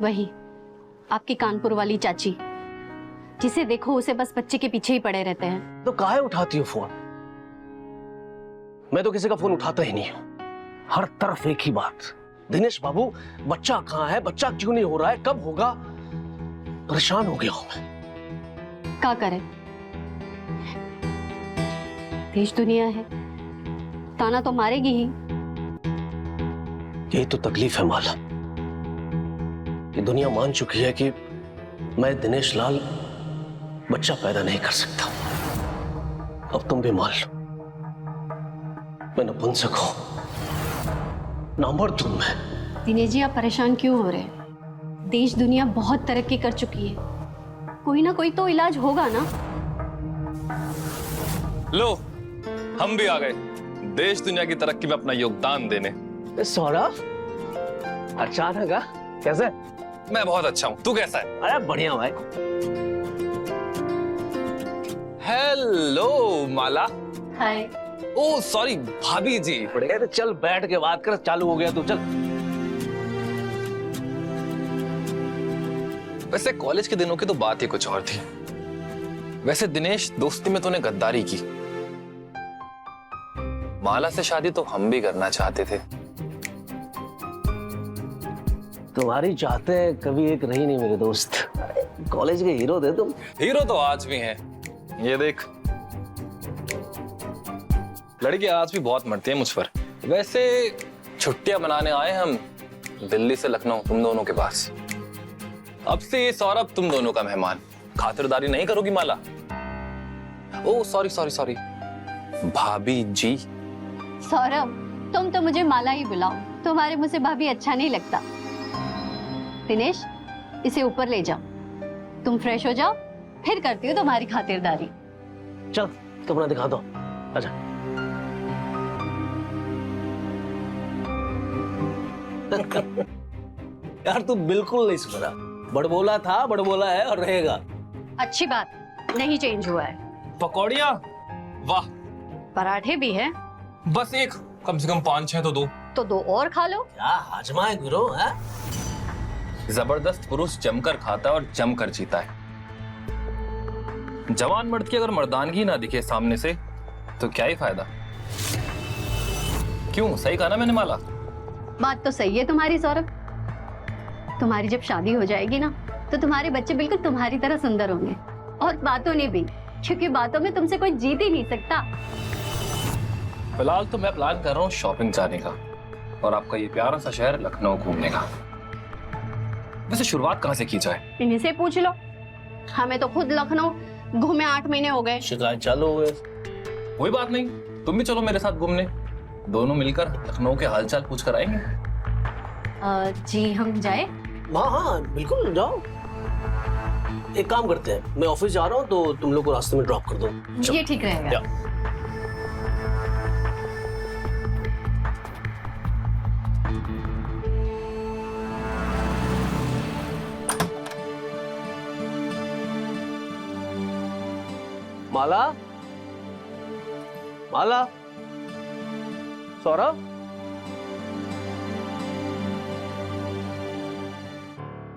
वही आपकी कानपुर वाली चाची, जिसे देखो उसे बस बच्चे के पीछे ही पड़े रहते हैं। तो काहे उठाती हो फोन? मैं तो किसी का फोन उठाता ही नहीं हूँ। हर तरफ एक ही बात, दिनेश बाबू बच्चा कहाँ है, बच्चा क्यों नहीं हो रहा है, कब होगा? परेशान हो गया हूं मैं। क्या करें, देश दुनिया है, ताना तो मारेगी ही। यही तो तकलीफ है माला। कि दुनिया मान चुकी है कि मैं दिनेश लाल बच्चा पैदा नहीं कर सकता। अब तुम भी मान लो, मैं नपुंसक हूं, नामर्द हूं मैं। दिनेश जी, आप परेशान क्यों हो रहे हैं? देश दुनिया बहुत तरक्की कर चुकी है, कोई ना कोई तो इलाज होगा ना। लो, हम भी आ गए देश दुनिया की तरक्की में अपना योगदान देने। सौरभ, अचानक आ? कैसे? मैं बहुत अच्छा हूँ, तू कैसा है? अरे बढ़िया भाई। हेलो माला। हाय। ओ सॉरी भाभी जी। तो चल बैठ के बात कर, चालू हो गया तू, चल। वैसे कॉलेज के दिनों की तो बात ही कुछ और थी। वैसे दिनेश, दोस्ती में तूने गद्दारी की। माला से शादी तो हम भी करना चाहते थे। तुम्हारी चाहते कभी एक रही नहीं मेरे दोस्त। कॉलेज के हीरो थे तुम। हीरो तो आज भी हैं। ये देख, लड़की आज भी बहुत मरती है मुझ पर। वैसे छुट्टियां मनाने आए हम दिल्ली से लखनऊ तुम दोनों के पास। अब से ये सौरभ तुम दोनों का मेहमान। खातिरदारी नहीं करोगी माला? ओ सॉरी सॉरी सॉरी भाभी जी। सौरभ, तुम तो मुझे माला ही बुलाओ, तुम्हारे मुझे भाभी अच्छा नहीं लगता। दिनेश, इसे ऊपर ले जाओ, तुम फ्रेश हो जाओ, फिर करती हूँ तुम्हारी खातिरदारी। चल कमरा दिखा दो, आजा। यार तू बिल्कुल नहीं सुधरा। बड़बोला था, बड़बोला है और रहेगा। अच्छी बात, नहीं चेंज हुआ है। पकौड़ियाँ, वाह। पराठे भी है। बस एक, कम से कम 5-6 तो दो। तो दो और खा लो। क्या हाजमा है गुरु, है? जबरदस्त पुरुष जमकर खाता है और जमकर जीता है। जवान मर्द की अगर मर्दानगी ना दिखे सामने से तो क्या ही फायदा। क्यों, सही कहा ना मैंने माला? बात तो सही है तुम्हारी सौरभ। तुम्हारी जब शादी हो जाएगी ना, तो तुम्हारे बच्चे बिल्कुल तुम्हारी तरह सुंदर होंगे, और बातों ने भी, क्योंकि बातों में तुमसे कोई जीत ही नहीं सकता। फिलहाल तो मैं प्लान कर रहा हूँ शॉपिंग जाने का, और आपका ये प्यारा सा शहर लखनऊ घूमने का। वैसे शुरुआत कहाँ से की जाए? इन्हीं से पूछ लो। हमें तो खुद लखनऊ घूमे 8 महीने हो गए। शिकायत चालू हो गए। कोई बात नहीं, तुम भी चलो मेरे साथ घूमने। दोनों मिलकर लखनऊ के हालचाल पूछ कर आएंगे। जी, हम जाए? हाँ हाँ बिल्कुल, जाओ। एक काम करते हैं, मैं ऑफिस जा रहा हूँ तो तुम लोग को रास्ते में ड्रॉप कर दो। ये ठीक रहेगा। माला, माला, सौरभ,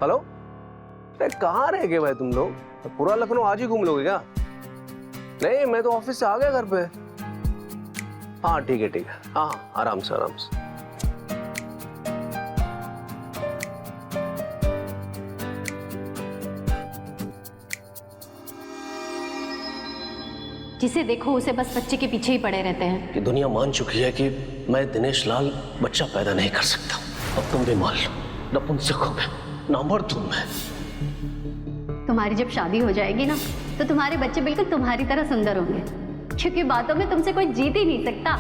हेलो। अरे कहाँ रह गए भाई तुम लोग? पूरा लखनऊ आज ही घूम लोगे क्या? नहीं, मैं तो ऑफिस से आ गया घर पे। हाँ ठीक है ठीक है, हाँ आराम से आराम से। जिसे देखो उसे बस बच्चे के पीछे ही पड़े रहते हैं। कि दुनिया मान चुकी है कि मैं दिनेश लाल बच्चा पैदा नहीं कर सकता। अब तुम भी मान लो, नपुंसक हो गए, नामर्द हूं मैं। तुम्हारी जब शादी हो जाएगी ना, तो तुम्हारे बच्चे बिल्कुल तुम्हारी तरह सुंदर होंगे, क्योंकि बातों में तुमसे कोई जीत ही नहीं सकता।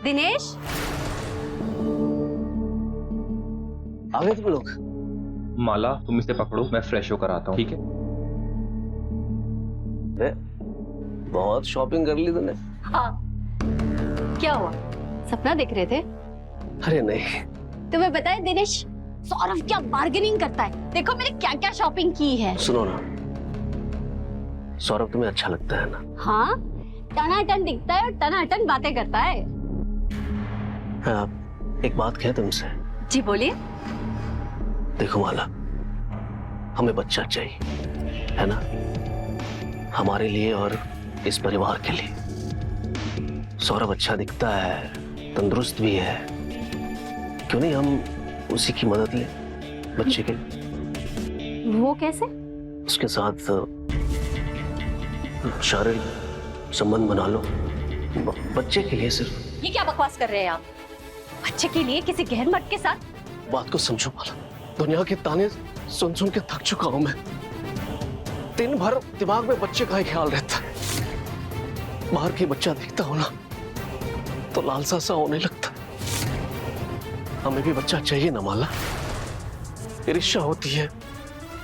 दिनेश, आ गए तुम लोग? माला तुम इसे पकड़ो, मैं फ्रेश होकर आता हूँ, ठीक है? अरे, बहुत शॉपिंग कर ली तूने। हाँ, क्या हुआ? सपना देख रहे थे? अरे नहीं, तुम्हें पता है दिनेश, सौरभ क्या बार्गेनिंग करता है। देखो मैंने क्या क्या शॉपिंग की है। सुनो ना, सौरभ तुम्हें अच्छा लगता है ना? हाँ, टनाटन दिखता है और टनाटन बातें करता है। हाँ, एक बात कहे तुमसे। जी बोलिए। देखो माला, हमें बच्चा चाहिए, है ना? हमारे लिए और इस परिवार के लिए। सौरभ अच्छा दिखता है, तंदुरुस्त भी है, क्यों नहीं हम उसी की मदद ले बच्चे के लिए? वो कैसे? उसके साथ शारीरिक संबंध बना लो, बच्चे के लिए सिर्फ। ये क्या बकवास कर रहे हैं आप? बच्चे के लिए किसी गहर मर्द के साथ? बात को समझो माला, दुनिया के ताने सुन सुन के थक चुका हूं मैं। दिन भर दिमाग में बच्चे का ही ख्याल रहता है। बाहर के बच्चा दिखता हो ना तो लालसा सा होने लगता। हमें भी बच्चा चाहिए ना माला। ईर्ष्या होती है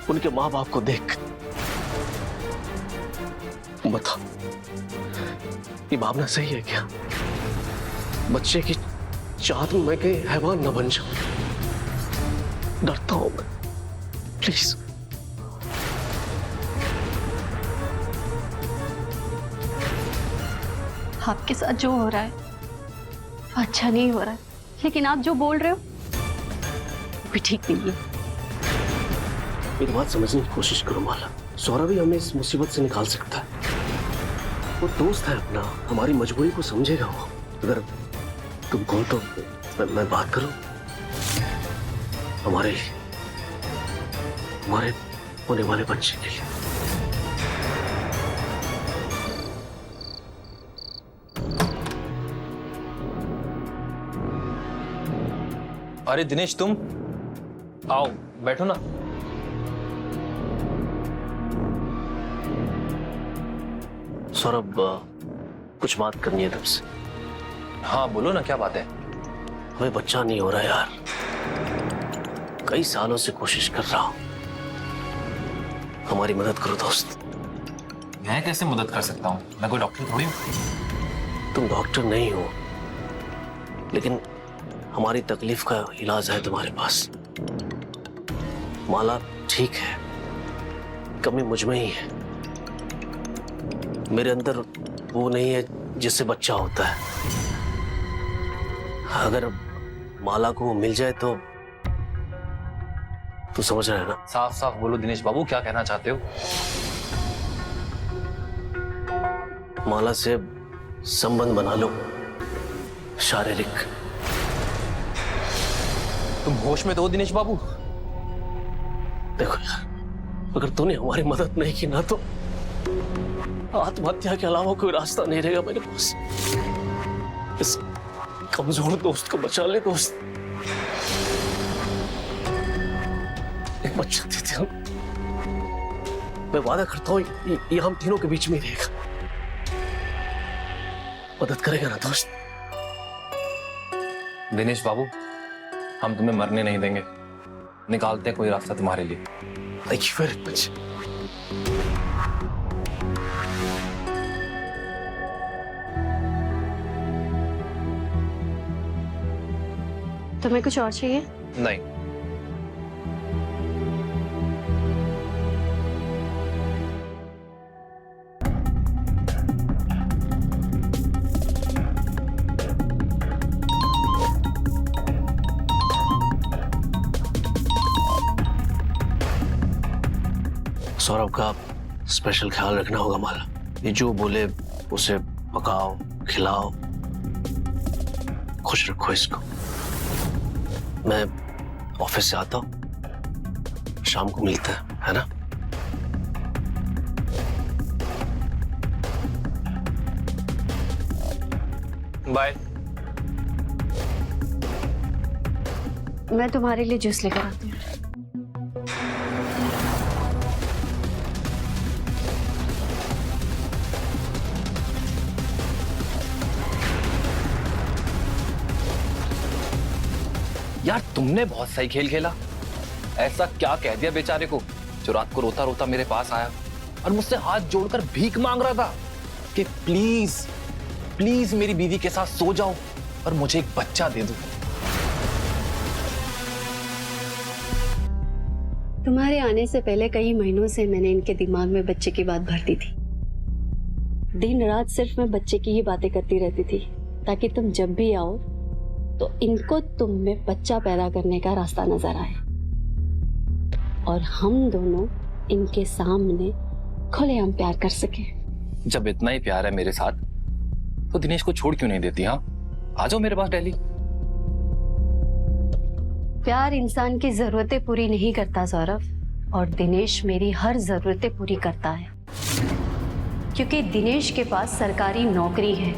उनके माँ बाप को देख। बता, ये भावना सही है क्या? बच्चे की चाहत में मैं कहीं हैवान न बन जाऊं। डरता हूं मैं, प्लीज। आपके साथ जो हो रहा है अच्छा नहीं हो रहा है, लेकिन आप जो बोल रहे हो वो भी ठीक नहीं है। मेरी बात समझने की कोशिश करो माला। सौरभ ही हमें इस मुसीबत से निकाल सकता है। वो दोस्त है अपना, हमारी मजबूरी को समझेगा वो। अगर तुम कहो तो मैं बात करूं हमारे होने वाले बच्चे के लिए। अरे दिनेश, तुम आओ, बैठो ना। सौरभ, कुछ बात करनी है तुमसे। हाँ बोलो ना, क्या बात है? हमें बच्चा नहीं हो रहा यार। कई सालों से कोशिश कर रहा हूं। हमारी मदद करो दोस्त। मैं कैसे मदद कर सकता हूँ? मैं कोई डॉक्टर थोड़ी हूँ। तुम डॉक्टर नहीं हो, लेकिन हमारी तकलीफ का इलाज है तुम्हारे पास। माला ठीक है, कमी मुझ में ही है। मेरे अंदर वो नहीं है जिससे बच्चा होता है। अगर माला को वो मिल जाए तो समझ रहे हैं ना? साफ साफ बोलो दिनेश बाबू, क्या कहना चाहते हो? माला से संबंध बना लो, शारीरिक। तुम होश में तो हो दिनेश बाबू? देखो यार, अगर तूने हमारी मदद नहीं की ना तो आत्महत्या के अलावा कोई रास्ता नहीं रहेगा मेरे पास। इस कमजोर दोस्त को बचा ले दोस्त। एक बच्चा देते हम। मैं वादा करता हूँ ये हम तीनों के बीच में रहेगा। मदद करेगा ना दोस्त? दिनेश बाबू, हम तुम्हें मरने नहीं देंगे। निकालते हैं कोई रास्ता तुम्हारे लिए। Thank you very much. तुम्हें कुछ और चाहिए? नहीं। सौरभ का स्पेशल ख्याल रखना होगा माला। ये जो बोले उसे पकाओ, खिलाओ, खुश रखो इसको। मैं ऑफिस से आता हूँ, शाम को मिलते हैं, है ना? बाय। मैं तुम्हारे लिए जूस लेकर आती हूँ। यार तुमने बहुत सही खेल खेला। ऐसा क्या कह दिया बेचारे को जो रात को रोता रोता मेरे पास आया और मुझसे हाथ जोड़कर भीख मांग रहा था कि प्लीज प्लीज मेरी बीवी के साथ सो जाओ और मुझे एक बच्चा दे दो। तुम्हारे आने से पहले कई महीनों से मैंने इनके दिमाग में बच्चे की बात भर दी थी। दिन रात सिर्फ मैं बच्चे की ही बातें करती रहती थी ताकि तुम जब भी आओ तो इनको तुम में बच्चा पैदा करने का रास्ता नजर आए और हम दोनों इनके सामने खुलेआम प्यार कर सके। जब इतना ही प्यार है मेरे साथ तो दिनेश को छोड़ क्यों नहीं देती? हाँ, आ जाओ मेरे पास दिल्ली। प्यार इंसान की जरूरतें पूरी नहीं करता सौरभ, और दिनेश मेरी हर जरूरतें पूरी करता है क्योंकि दिनेश के पास सरकारी नौकरी है,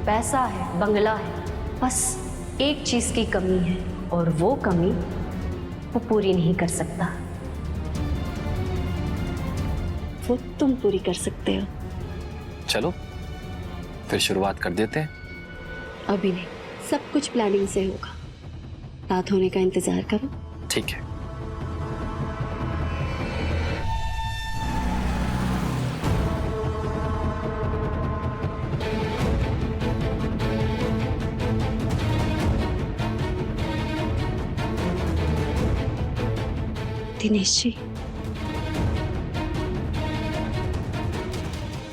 पैसा है, बंगला है। बस एक चीज की कमी है और वो कमी वो पूरी नहीं कर सकता। वो तुम पूरी कर सकते हो। चलो फिर शुरुआत कर देते हैं। अभी नहीं, सब कुछ प्लानिंग से होगा। रात होने का इंतजार करो। ठीक है। दिनेश जी,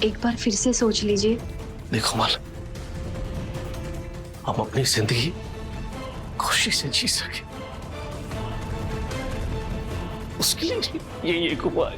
एक बार फिर से सोच लीजिए। देखो माल, हम अपनी जिंदगी खुशी से जी सके उसके लिए ये एक उपाय।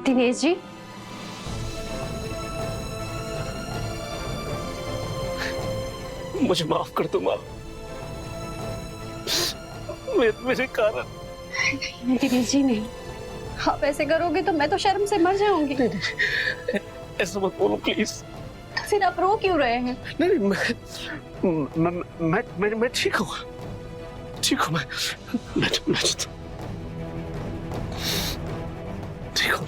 दिनेश जी, मुझे माफ कर दो माँ, मेरे कारण। दिनेश जी नहीं, आप ऐसे करोगे तो मैं तो शर्म से मर जाऊंगी। ऐसा मत बोलो प्लीज। तो फिर आप रो क्यों रहे हैं? नहीं, मैं ठीक हूँ, ठीक हूँ मैं ठीक हूँ।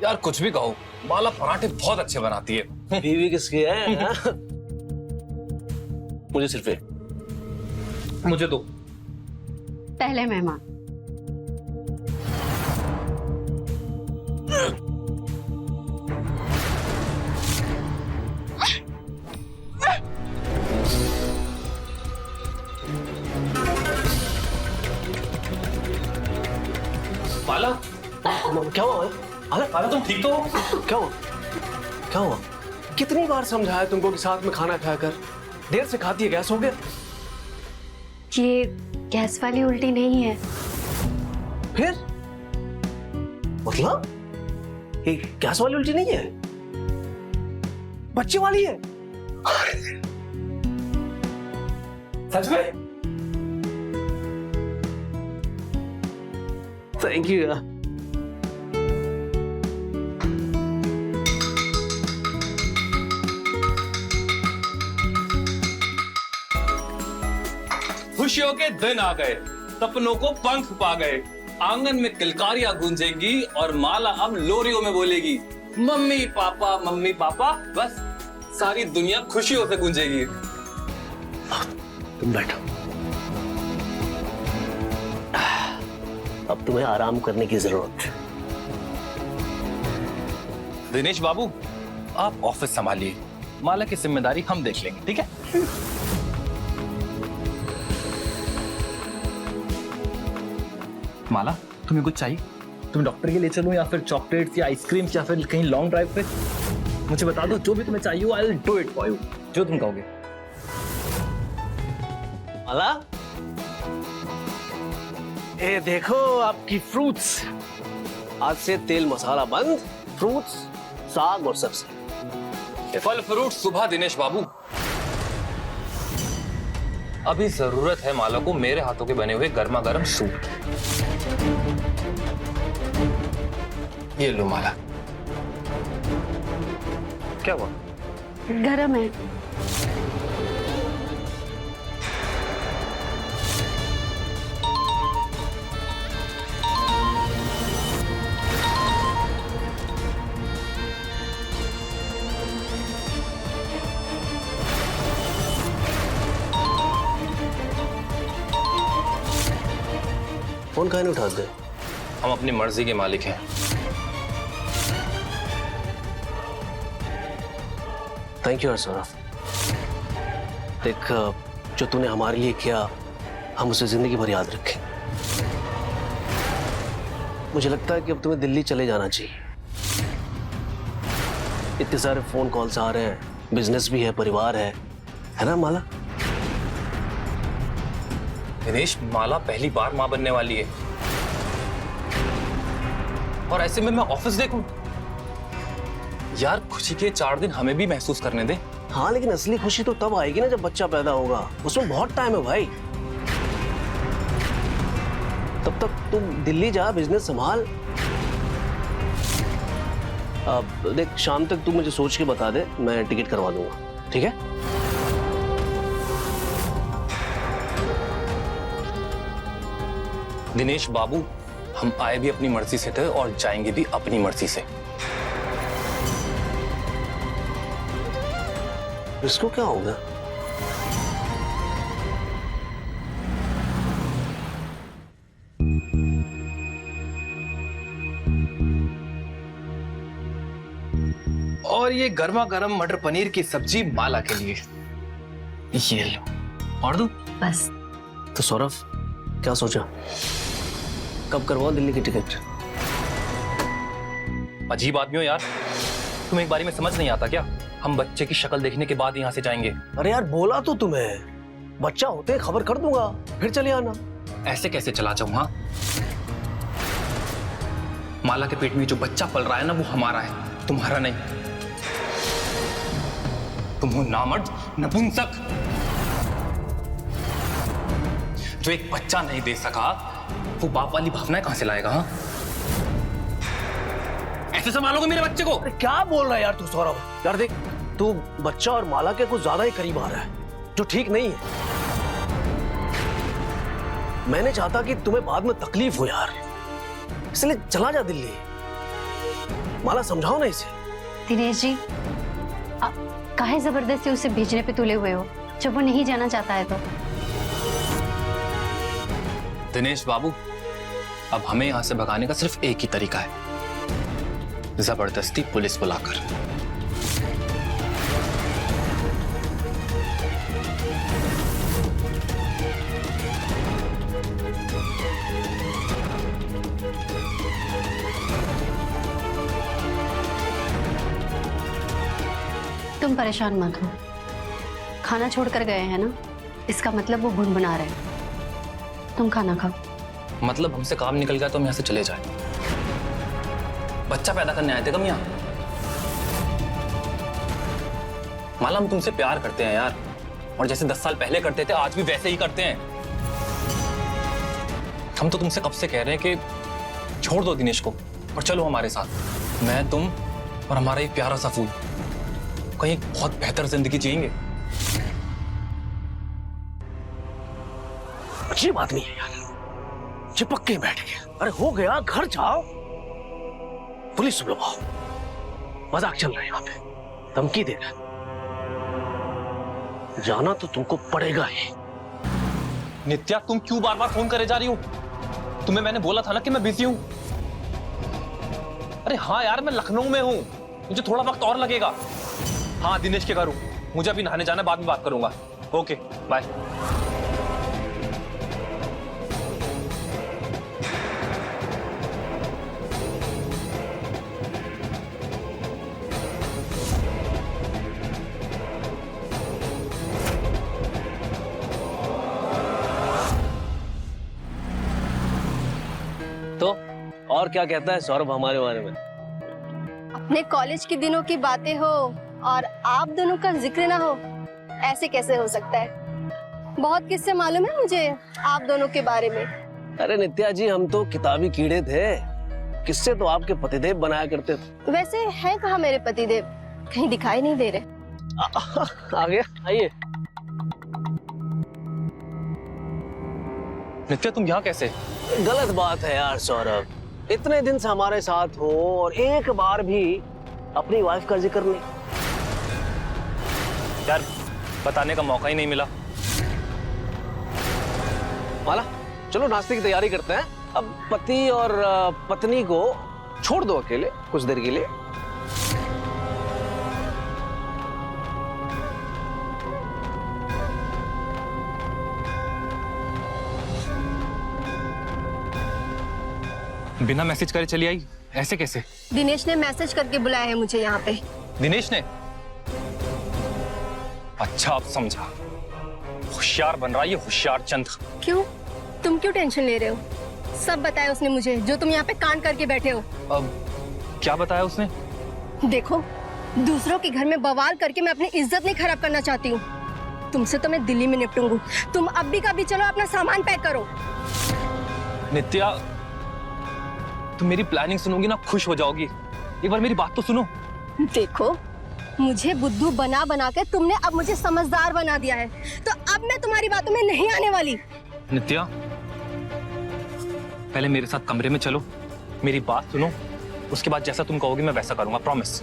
यार कुछ भी कहो, माला पराठे बहुत अच्छे बनाती है। बीवी किसकी है? हाँ? मुझे सिर्फ एक। मुझे दो। पहले मेहमान। माला, क्या हुआ? अरे माला तुम ठीक तो हो? क्या हुआ? क्या हुआ? कितनी बार समझाया तुमको कि साथ में खाना खाया कर, देर से खाती है, गैस हो गया। ये गैस वाली उल्टी नहीं है। फिर मतलब ये गैस वाली उल्टी नहीं है, बच्चे वाली है। सच में? थैंक यू यार। खुशियों के दिन आ गए, सपनों को पंख पा गए, आंगन में किलकारियां गूंजेंगी और माला अब लोरियों में बोलेगी मम्मी पापा, बस सारी दुनिया खुशियों से गूंजेगी। तुम बैठो, अब तुम्हें आराम करने की जरूरत है। दिनेश बाबू, आप ऑफिस संभालिए, माला की जिम्मेदारी हम देख लेंगे, ठीक है? माला, तुम्हें कुछ चाहिए? तुम डॉक्टर के लिए चलूं या फिर चॉकलेट्स या आइसक्रीम या फिर कहीं लॉन्ग ड्राइव पे? मुझे बता दो, जो भी तुम्हें चाहिए, I will do it for you, जो तुम कहोगे। माला, ये देखो आपकी फ्रूट्स। आज से तेल मसाला बंद, फ्रूट्स, साग और सब्जी। फल फ्रूट सुबह दिनेश बाबू। अभी जरूरत है माला को मेरे हाथों के बने हुए गर्मा गर्म सूप। ये लो माला। क्या हुआ? गरम है। फोन काहे नहीं उठाते? हम अपनी मर्जी के मालिक हैं। Thank you Saurabh. देख, जो तूने हमारे लिए किया हम उसे जिंदगी भर याद रखें। मुझे लगता है कि अब तुम्हें दिल्ली चले जाना चाहिए। इतने सारे फोन कॉल्स आ रहे हैं, बिजनेस भी है, परिवार है ना माला? दिनेश, माला पहली बार मां बनने वाली है और ऐसे में मैं ऑफिस देखूं? यार खुशी के 4 दिन हमें भी महसूस करने दे। हाँ, लेकिन असली खुशी तो तब आएगी ना जब बच्चा पैदा होगा, उसमें बहुत टाइम है भाई। तब तक तुम दिल्ली जा, बिजनेस संभाल। अब देख, शाम तक तू मुझे सोच के बता दे, मैं टिकट करवा दूंगा, ठीक है? दिनेश बाबू, हम आए भी अपनी मर्जी से थे और जाएंगे भी अपनी मर्जी से। इसको क्या हो गया? और ये गर्मा गर्म मटर पनीर की सब्जी माला के लिए। ये लो। और दूं? बस। तो सौरभ, क्या सोचा? कब करवाओ दिल्ली की टिकट? अजीब आदमी हो यार, तुम एक बारी में समझ नहीं आता क्या? हम बच्चे की शक्ल देखने के बाद यहाँ से जाएंगे। अरे यार, बोला तो तुम्हें, बच्चा होते खबर कर दूंगा, फिर चले आना। ऐसे कैसे चला जाऊं? हाँ, माला के पेट में जो बच्चा पल रहा है ना, वो हमारा है, तुम्हारा नहीं। तुम हो नामर्द, नपुंसक, जो एक बच्चा नहीं दे सका, वो बाप वाली भावनाएं कहां से लाएगा? हाँ, ऐसे संभालोगे मेरे बच्चे को? अरे क्या बोल रहा है यार तू सौरभ? यार देख, तू बच्चा और माला के कुछ ज्यादा ही करीब आ रहा है, जो ठीक नहीं है। मैंने चाहता कि तुम्हें बाद में तकलीफ हो यार, इसलिए चला जा दिल्ली। माला समझाओ ना इसे। दिनेश जी, आप काहे जबरदस्ती उसे भेजने पे तुले हुए हो जब वो नहीं जाना चाहता है तो? दिनेश बाबू, अब हमें यहां से भगाने का सिर्फ एक ही तरीका है, जबरदस्ती पुलिस बुलाकर। तुम परेशान मत हो, खाना छोड़ कर गए हैं ना, इसका मतलब वो गुनगुना रहे हैं। तुम खाना खाओ। मतलब हमसे काम निकल गया तो हम यहाँ से चले जाए? बच्चा पैदा करने आए थे हम यहाँ। माला, हम तुमसे प्यार करते हैं यार, और जैसे 10 साल पहले करते थे आज भी वैसे ही करते हैं। हम तो तुमसे कब से कह रहे हैं कि छोड़ दो दिनेश को और चलो हमारे साथ, मैं, तुम और हमारा एक प्यारा सा फूल कहीं एक बहुत बेहतर जिंदगी जिएंगे। अच्छी बात नहीं है यार, चिपक के बैठ गया। अरे हो गया, घर जाओ, पुलिस बुलाओ। मजाक चल रहा है यहाँ पे, धमकी दे रहा है। जाना तो तुमको पड़ेगा ही। नित्या, तुम क्यों बार बार फोन करे जा रही हो? तुम्हें मैंने बोला था ना कि मैं बिजी हूं। अरे हाँ यार, मैं लखनऊ में हूं, मुझे थोड़ा वक्त और लगेगा। हाँ, दिनेश के घर हूं, मुझे अभी नहाने जाना है, बाद में बात करूंगा। Okay bye. तो और क्या कहता है सौरभ हमारे बारे में? अपने कॉलेज के दिनों की बातें हो और आप दोनों का जिक्र ना हो, ऐसे कैसे हो सकता है? बहुत किस्से मालूम है मुझे आप दोनों के बारे में। अरे नित्या जी, हम तो किताबी कीड़े थे, किस्से तो आपके पतिदेव बनाया करते थे। वैसे है कहाँ मेरे पतिदेव? कहीं दिखाई नहीं दे रहे। आ गया, आइए। नित्या, तुम यहाँ कैसे? गलत बात है यार सौरभ, इतने दिन से हमारे साथ हो और एक बार भी अपनी वाइफ का जिक्र नहीं। यार, बताने का मौका ही नहीं मिला। माला, चलो नाश्ते की तैयारी करते हैं। अब पति और पत्नी को छोड़ दो अकेले कुछ देर के लिए। बिना मैसेज करे चली आई, ऐसे कैसे? दिनेश ने मैसेज करके बुलाया है मुझे यहाँ पे। दिनेश ने? अच्छा, अब समझा, होशियार बन रहा है ये होशियार चंद। क्यों? तुम क्यों टेंशन ले रहे हो? सब बताया उसने मुझे, जो तुम यहाँ पे कांड करके बैठे हो। अब क्या बताया उसने? देखो, दूसरों के घर में बवाल करके मैं अपनी इज्जत नहीं खराब करना चाहती हूँ। तुमसे तो मैं दिल्ली में निपटूंगी। तुम अब भी कभी चलो, अपना सामान पैक करो। नित्या, तुम मेरी प्लानिंग सुनोगी ना, खुश हो जाओगी। एक बार मेरी बात तो सुनो। देखो, मुझे बुद्धू बना बना के तुमने अब मुझे समझदार बना दिया है, तो अब मैं तुम्हारी बातों में नहीं आने वाली। नित्या, पहले मेरे साथ कमरे में चलो, मेरी बात सुनो, उसके बाद जैसा तुम कहोगी मैं वैसा करूंगा, प्रॉमिस।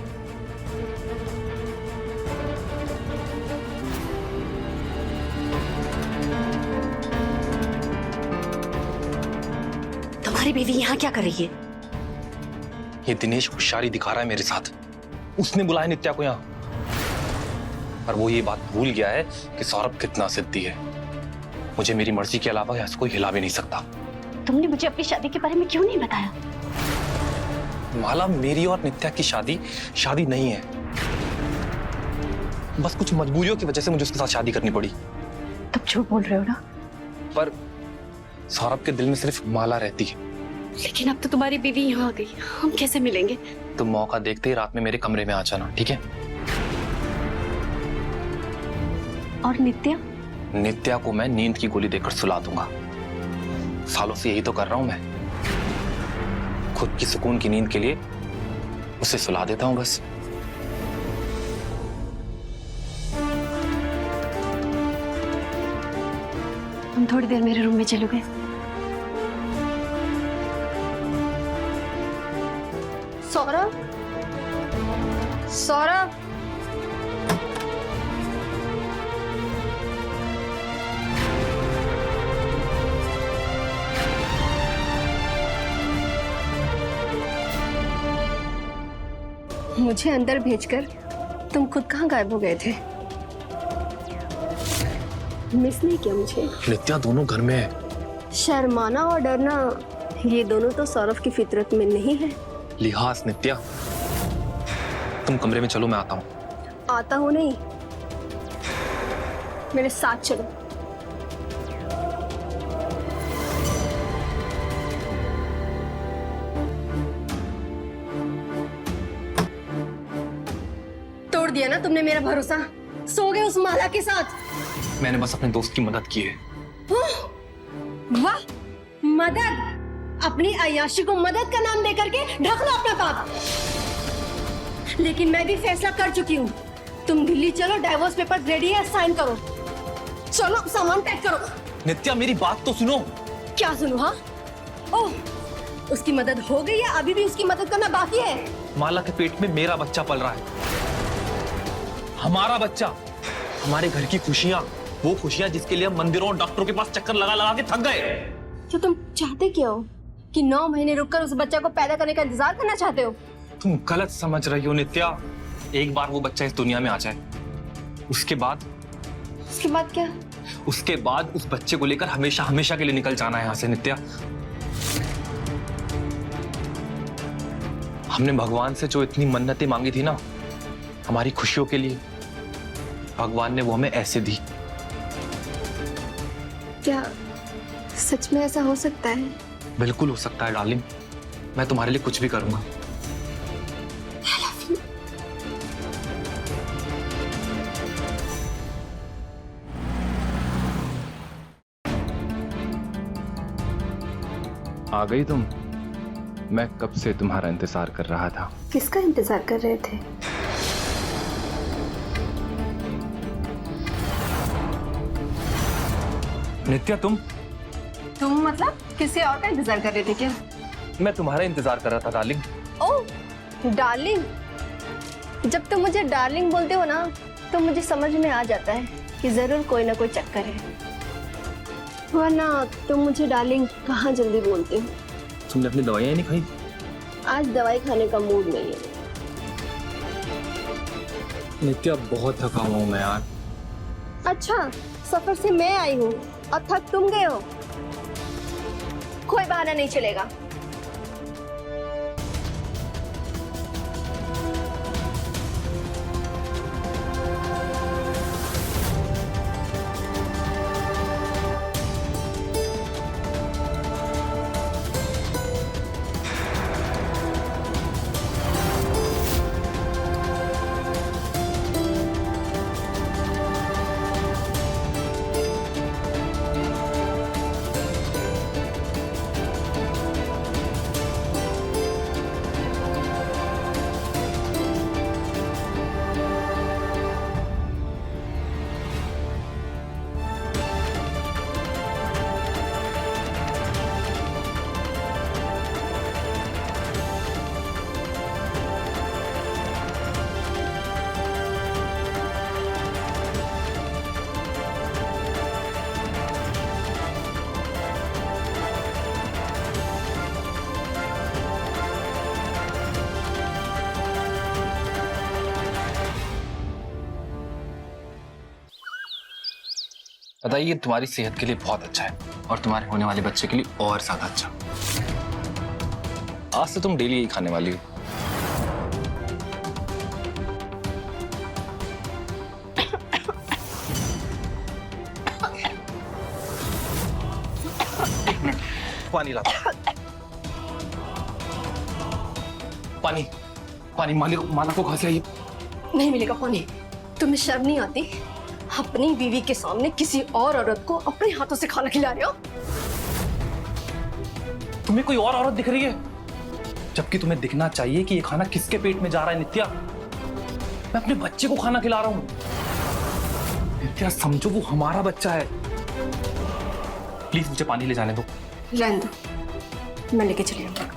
तुम्हारी बीवी यहाँ क्या कर रही है? ये दिनेश होशियारी दिखा रहा है मेरे साथ। उसने बुलाया नित्या को यहाँ, पर वो ये बात भूल गया है कि सौरभ कितना जिद्दी है। मुझे मेरी मर्जी के अलावा यहाँ से कोई हिला भी नहीं सकता। तुमने मुझे अपनी शादी के बारे में क्यों नहीं बताया? माला, मेरी और नित्या की शादी नहीं है। बस कुछ मजबूरियों की वजह से मुझे उसके साथ शादी करनी पड़ी। तुम झूठ बोल रहे हो ना? पर सौरभ के दिल में सिर्फ माला रहती है। लेकिन अब तो तुम्हारी बीवी यहाँ आ गई, हम कैसे मिलेंगे? तुम मौका देखते ही रात में मेरे कमरे में आ जाना, ठीक है? और नित्या? नित्या को मैं नींद की गोली देकर सुला दूंगा। सालों से यही तो कर रहा हूं मैं। खुद की सुकून की नींद के लिए उसे सुला देता हूं बस। तुम थोड़ी देर मेरे रूम में चलोगे? सौरभ, सौरभ, मुझे अंदर भेजकर तुम खुद कहाँ गायब हो गए थे? मिस नहीं किया मुझे? नित्या दोनों घर में है। शर्माना और डरना ये दोनों तो सौरभ की फितरत में नहीं है। लिहाज नित्या, तुम कमरे में चलो, मैं आता हूँ। आता हूँ नहीं, मेरे साथ चलो। तोड़ दिया ना तुमने मेरा भरोसा, सो गए उस माला के साथ। मैंने बस अपने दोस्त की मदद की है। वाह, मदद! अपनी अय्याशी को मदद का नाम देकर के ढक लो अपना पाप। लेकिन मैं भी फैसला कर चुकी हूँ। तुम दिल्ली चलो, डाइवोर्स पेपर रेडी है, साइन करो। चलो सामान पैक करो। नित्या मेरी बात तो सुनो। क्या सुनो? हाँ, ओह, उसकी मदद हो गई है, अभी भी उसकी मदद करना बाकी है? माला के पेट में मेरा बच्चा पल रहा है, हमारा बच्चा, हमारे घर की खुशियां, वो खुशियां जिसके लिए हम मंदिरों और डॉक्टरों के पास चक्कर लगा लगा के थक गए। तो तुम चाहते क्या हो? कि 9 महीने रुककर उस बच्चा को पैदा करने का इंतजार करना चाहते हो? तुम गलत समझ रही हो नित्या। एक बार वो बच्चा इस दुनिया में आ जाए, उसके बाद क्या? उसके बाद उस बच्चे को लेकर हमेशा हमेशा के लिए निकल जाना है यहाँ से नित्या। हमने भगवान से जो इतनी मन्नतें मांगी थी ना हमारी खुशियों के लिए, भगवान ने वो हमें ऐसे दी। क्या सच में ऐसा हो सकता है? बिल्कुल हो सकता है डार्लिंग, मैं तुम्हारे लिए कुछ भी करूंगा। आ गई तुम? मैं कब से तुम्हारा इंतजार कर रहा था। किसका इंतजार कर रहे थे? नित्या तुम मतलब किसी और का इंतजार कर रहे थे क्या? मैं तुम्हारा इंतजार कर रहा था डार्लिंग। ओह डार्लिंग, जब तुम मुझे डार्लिंग बोलते हो ना तो मुझे समझ में आ जाता है कि जरूर कोई ना कोई चक्कर है, वरना तुम मुझे डार्लिंग कहाँ जल्दी बोलते हो। तुमने अपनी दवाइयाँ नहीं खाई? आज दवाई खाने का मूड नहीं है। नित्या बहुत थका हुआ हूँ मैं यार। अच्छा, सफर से मैं आई हूँ और थक तुम गए हो? कोई बहाना नहीं चलेगा। बताइए, ये तुम्हारी सेहत के लिए बहुत अच्छा है और तुम्हारे होने वाले बच्चे के लिए और ज्यादा अच्छा। आज से तुम डेली यही खाने वाली हो। पानी ला। पानी पानी माला को खांसी आई है। नहीं मिलेगा पानी। तुम्हें शर्म नहीं आती? अपनी बीवी के सामने किसी और औरत को अपने हाथों से खाना खिला रहे हो? तुम्हें कोई और औरत दिख रही है, जबकि तुम्हें दिखना चाहिए कि ये खाना किसके पेट में जा रहा है। नित्या, मैं अपने बच्चे को खाना खिला रहा हूं। नित्या समझो, वो हमारा बच्चा है। प्लीज मुझे पानी ले जाने दो। रहने दो, मैं लेके चली आऊंगा।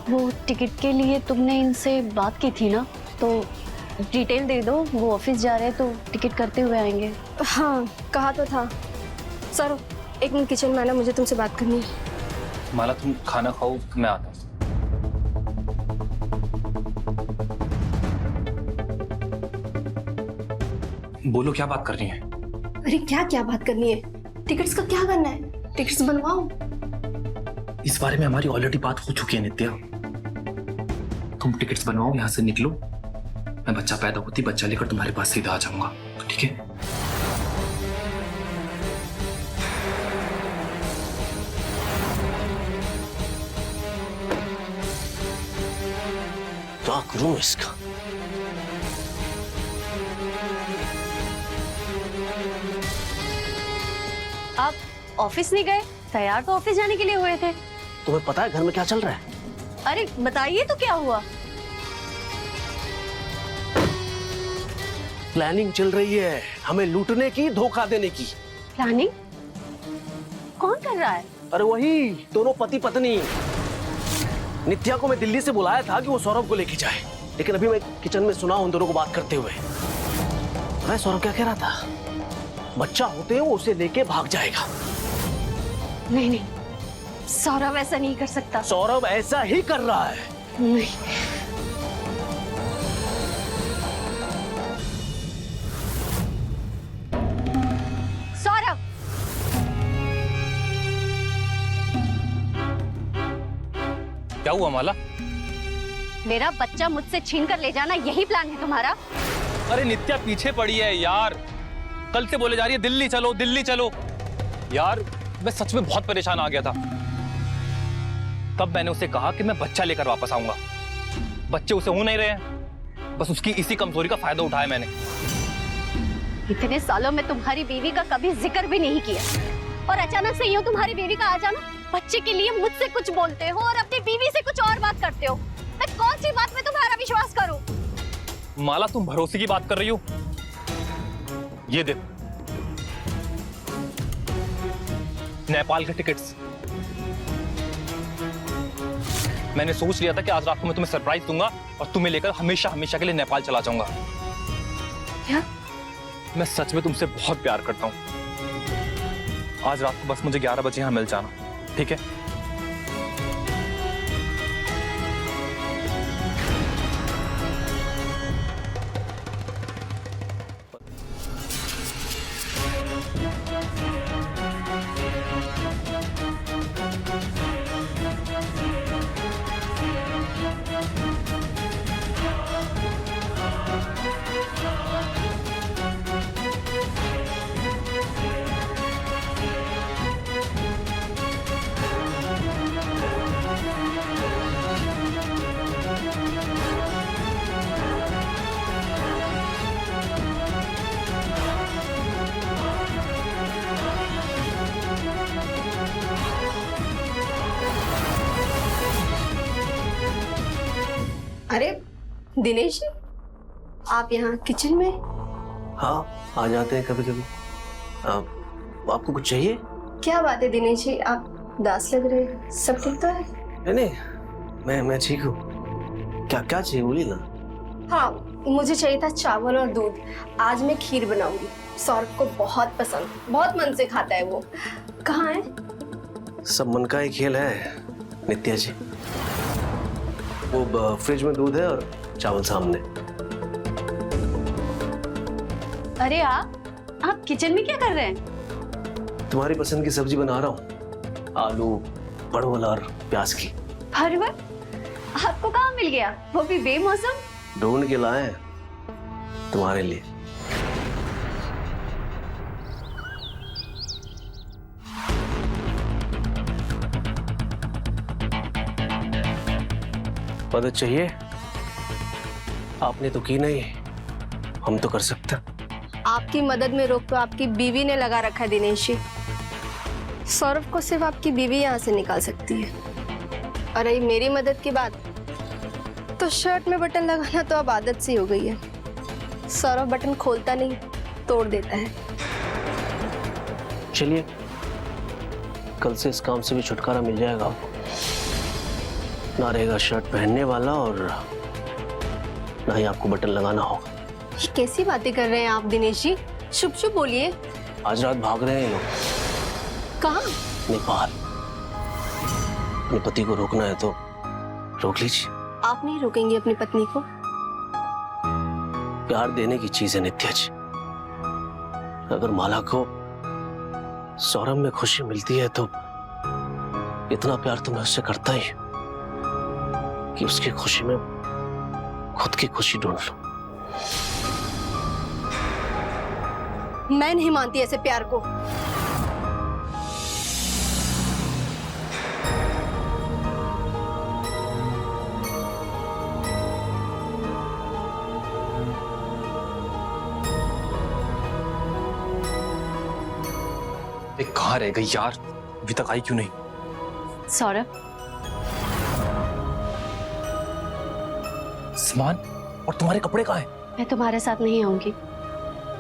वो टिकट के लिए तुमने इनसे बात की थी ना, तो डिटेल दे दो। वो ऑफिस जा रहे हैं तो टिकट करते हुए आएंगे। हाँ कहा तो था। सर एक मिनट किचन में आना, मुझे तुमसे बात करनी है। माला तुम खाना खाओ, मैं आता हूँ। बोलो क्या बात कर रही है? अरे क्या क्या बात करनी है? टिकट्स का क्या करना है? टिकट्स बनवाओ। इस बारे में हमारी ऑलरेडी बात हो चुकी है नित्या। तुम टिकट्स बनवाओ, यहाँ से निकलो। मैं बच्चा पैदा होती बच्चा लेकर तुम्हारे पास सीधा आ जाऊंगा, ठीक है? क्या करूं इसका? आप ऑफिस नहीं गए? तैयार तो ऑफिस जाने के लिए हुए थे। तुम्हें पता है घर में क्या चल रहा है? अरे बताइए तो क्या हुआ? प्लानिंग चल रही है हमें लूटने की, धोखा देने की। प्लानिंग? कौन कर रहा है? अरे वही दोनों पति पत्नी। नित्या को मैं दिल्ली से बुलाया था कि वो सौरभ को लेके जाए, लेकिन अभी मैं किचन में सुना उन दोनों को बात करते हुए। मैं सौरभ क्या कह रहा था, बच्चा होते वो उसे लेके भाग जाएगा। नहीं नहीं, सौरभ ऐसा नहीं कर सकता। सौरभ ऐसा ही कर रहा है। नहीं। सौरभ, क्या हुआ माला? मेरा बच्चा मुझसे छीन कर ले जाना, यही प्लान है तुम्हारा? अरे नित्या पीछे पड़ी है यार, कल से बोले जा रही है दिल्ली चलो दिल्ली चलो। यार मैं सच में बहुत परेशान आ गया था। तब मैंने उसे कहा कि मैं बच्चा लेकर वापस आऊंगा। बच्चे उसे हो नहीं रहे हैं, बस उसकी इसी कमजोरी का फायदा उठाया मैंने। इतने सालों में तुम्हारी बीवी का कभी जिक्र भी नहीं किया, और अचानक से यूं तुम्हारी बीवी का आ जाना। बच्चे के लिए मुझसे कुछ बोलते हो और अपनी बीवी से कुछ और बात करते हो। मैं कौन सी बात में तुम्हारा विश्वास करूं? माला तुम भरोसे की बात कर रही हो? ये देख, नेपाल के टिकट्स। मैंने सोच लिया था कि आज रात को मैं तुम्हें सरप्राइज दूंगा और तुम्हें लेकर हमेशा हमेशा के लिए नेपाल चला जाऊंगा। क्या? मैं सच में तुमसे बहुत प्यार करता हूं। आज रात को बस मुझे 11 बजे यहां मिल जाना, ठीक है? अरे दिनेश जी, आप यहाँ किचन में? हाँ आ जाते हैं कभी कभी। आपको कुछ चाहिए? क्या बात है दिनेश जी, आप उदास लग रहे हैं। सब ठीक तो है? नहीं मैं ठीक हूँ। क्या क्या चाहिए बोलिए ना। हाँ मुझे चाहिए था चावल और दूध। आज मैं खीर बनाऊंगी, सौरभ को बहुत पसंद, बहुत मन से खाता है वो। कहाँ है? सब मन का ही खेल है नित्या जी। वो फ्रिज में दूध है और चावल सामने। अरे आप किचन में क्या कर रहे हैं? तुम्हारी पसंद की सब्जी बना रहा हूँ, आलू परवल और प्याज की। परवल? आपको कहाँ मिल गया, वो भी बेमौसम? ढूंढ के लाए हैं तुम्हारे लिए। मदद चाहिए? आपने तो की नहीं, हम तो कर सकते। आपकी मदद में रोक तो आपकी बीवी ने लगा रखा है दिनेश जी। सौरभ को सिर्फ आपकी बीवी यहाँ से निकाल सकती है। और रही मेरी मदद की बात, तो शर्ट में बटन लगाना तो अब आदत सी हो गई है। सौरभ बटन खोलता नहीं, तोड़ देता है। चलिए, कल से इस काम से भी छुटकारा मिल जाएगा आपको। ना रहेगा शर्ट पहनने वाला और ना ही आपको बटन लगाना होगा। ये कैसी बातें कर रहे हैं आप दिनेश जी? शुभ शुभ बोलिए। आज रात भाग रहे हैं ये लोग कहाँ? नेपाल। अपने पति को रोकना है तो रोक लीजिए। आप नहीं रोकेंगे अपनी पत्नी को? प्यार देने की चीज है नित्या जी। अगर माला को सौरभ में खुशी मिलती है तो इतना प्यार तो मैं उससे करता ही कि उसकी खुशी में खुद की खुशी ढूंढ लूं। मैं नहीं मानती ऐसे प्यार को। एक कहाँ रह गई यार, अभी तक आई क्यों नहीं? सौरभ, सामान और तुम्हारे कपड़े कहाँ हैं? मैं तुम्हारे साथ नहीं आऊंगी।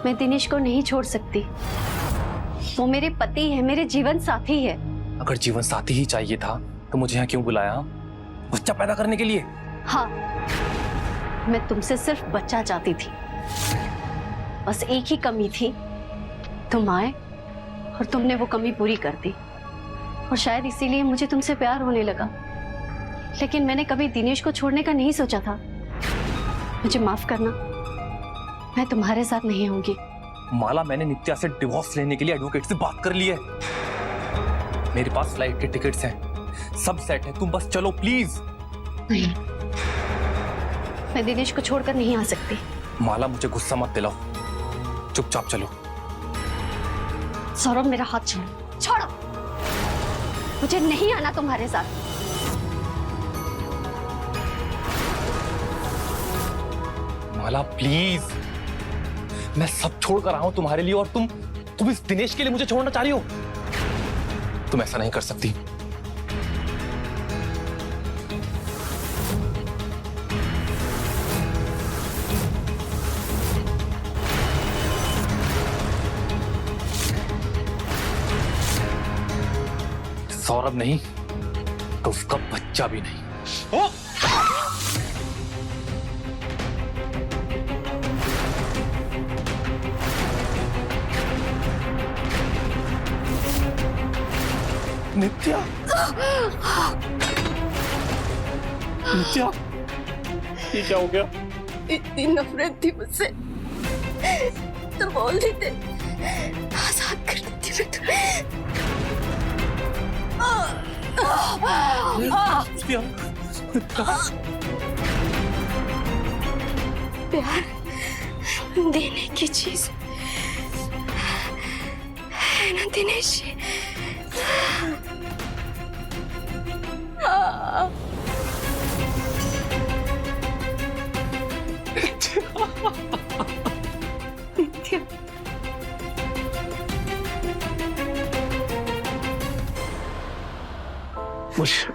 मैं दिनेश को नहीं छोड़ सकती। वो मेरे पति है, मेरे जीवन साथी है। अगर जीवन साथी ही चाहिए था तो मुझे यहाँ क्यों बुलाया? बच्चा पैदा करने के लिए? हाँ, मैं तुमसे सिर्फ बच्चा चाहती थी। बस एक ही कमी थी, तुम आए और तुमने वो कमी पूरी कर दी। और शायद इसीलिए मुझे तुमसे प्यार होने लगा। लेकिन मैंने कभी दिनेश को छोड़ने का नहीं सोचा था। मुझे माफ करना, मैं तुम्हारे साथ नहीं आऊंगी। माला, मैंने नित्या से डिवोर्स लेने के लिए एडवोकेट से बात कर ली है। मेरे पास फ्लाइट के टिकट्स हैं, सब सेट है, तुम बस चलो प्लीज। नहीं, मैं दिनेश को छोड़कर नहीं आ सकती। माला, मुझे गुस्सा मत दिलाओ, चुपचाप चलो। सौरभ, मेरा हाथ छोड़ो। छोड़ो, मुझे नहीं आना तुम्हारे साथ। माला प्लीज, मैं सब छोड़ कर आया हूं तुम्हारे लिए और तुम इस दिनेश के लिए मुझे छोड़ना चाह रही हो? तुम ऐसा नहीं कर सकती। सौरभ नहीं तो उसका बच्चा भी नहीं। ओ! नित्या, नित्या, ये क्या हो गया? इतनी नफरत थी मुझसे तो बोल देते, आजाद कर देती मैं तुम्हें। प्यार देने की चीज है ना दिनेश जी? मुझे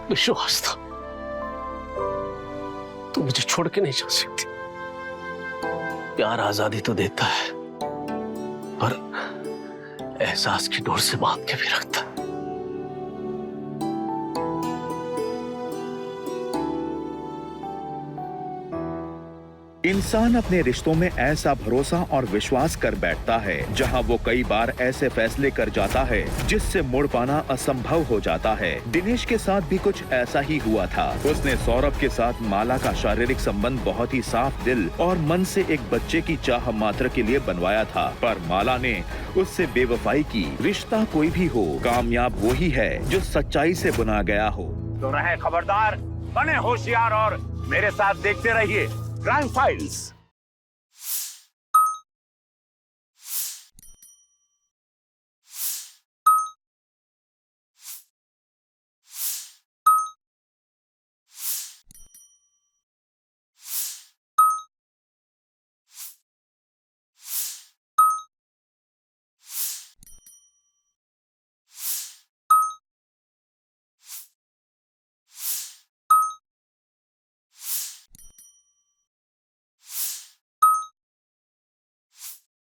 विश्वास था तू मुझे छोड़ के नहीं जा सकती। प्यार आजादी तो देता है पर एहसास की डोर से बांध के भी रखता है। इंसान अपने रिश्तों में ऐसा भरोसा और विश्वास कर बैठता है जहां वो कई बार ऐसे फैसले कर जाता है जिससे मुड़ पाना असंभव हो जाता है। दिनेश के साथ भी कुछ ऐसा ही हुआ था। उसने सौरभ के साथ माला का शारीरिक संबंध बहुत ही साफ दिल और मन से एक बच्चे की चाह मात्र के लिए बनवाया था, पर माला ने उससे बेवफाई की। रिश्ता कोई भी हो, कामयाब वो ही है जो सच्चाई से बुना गया हो। तो रहे खबरदार, बने होशियार और मेरे साथ देखते रहिए क्राइम फाइल्स।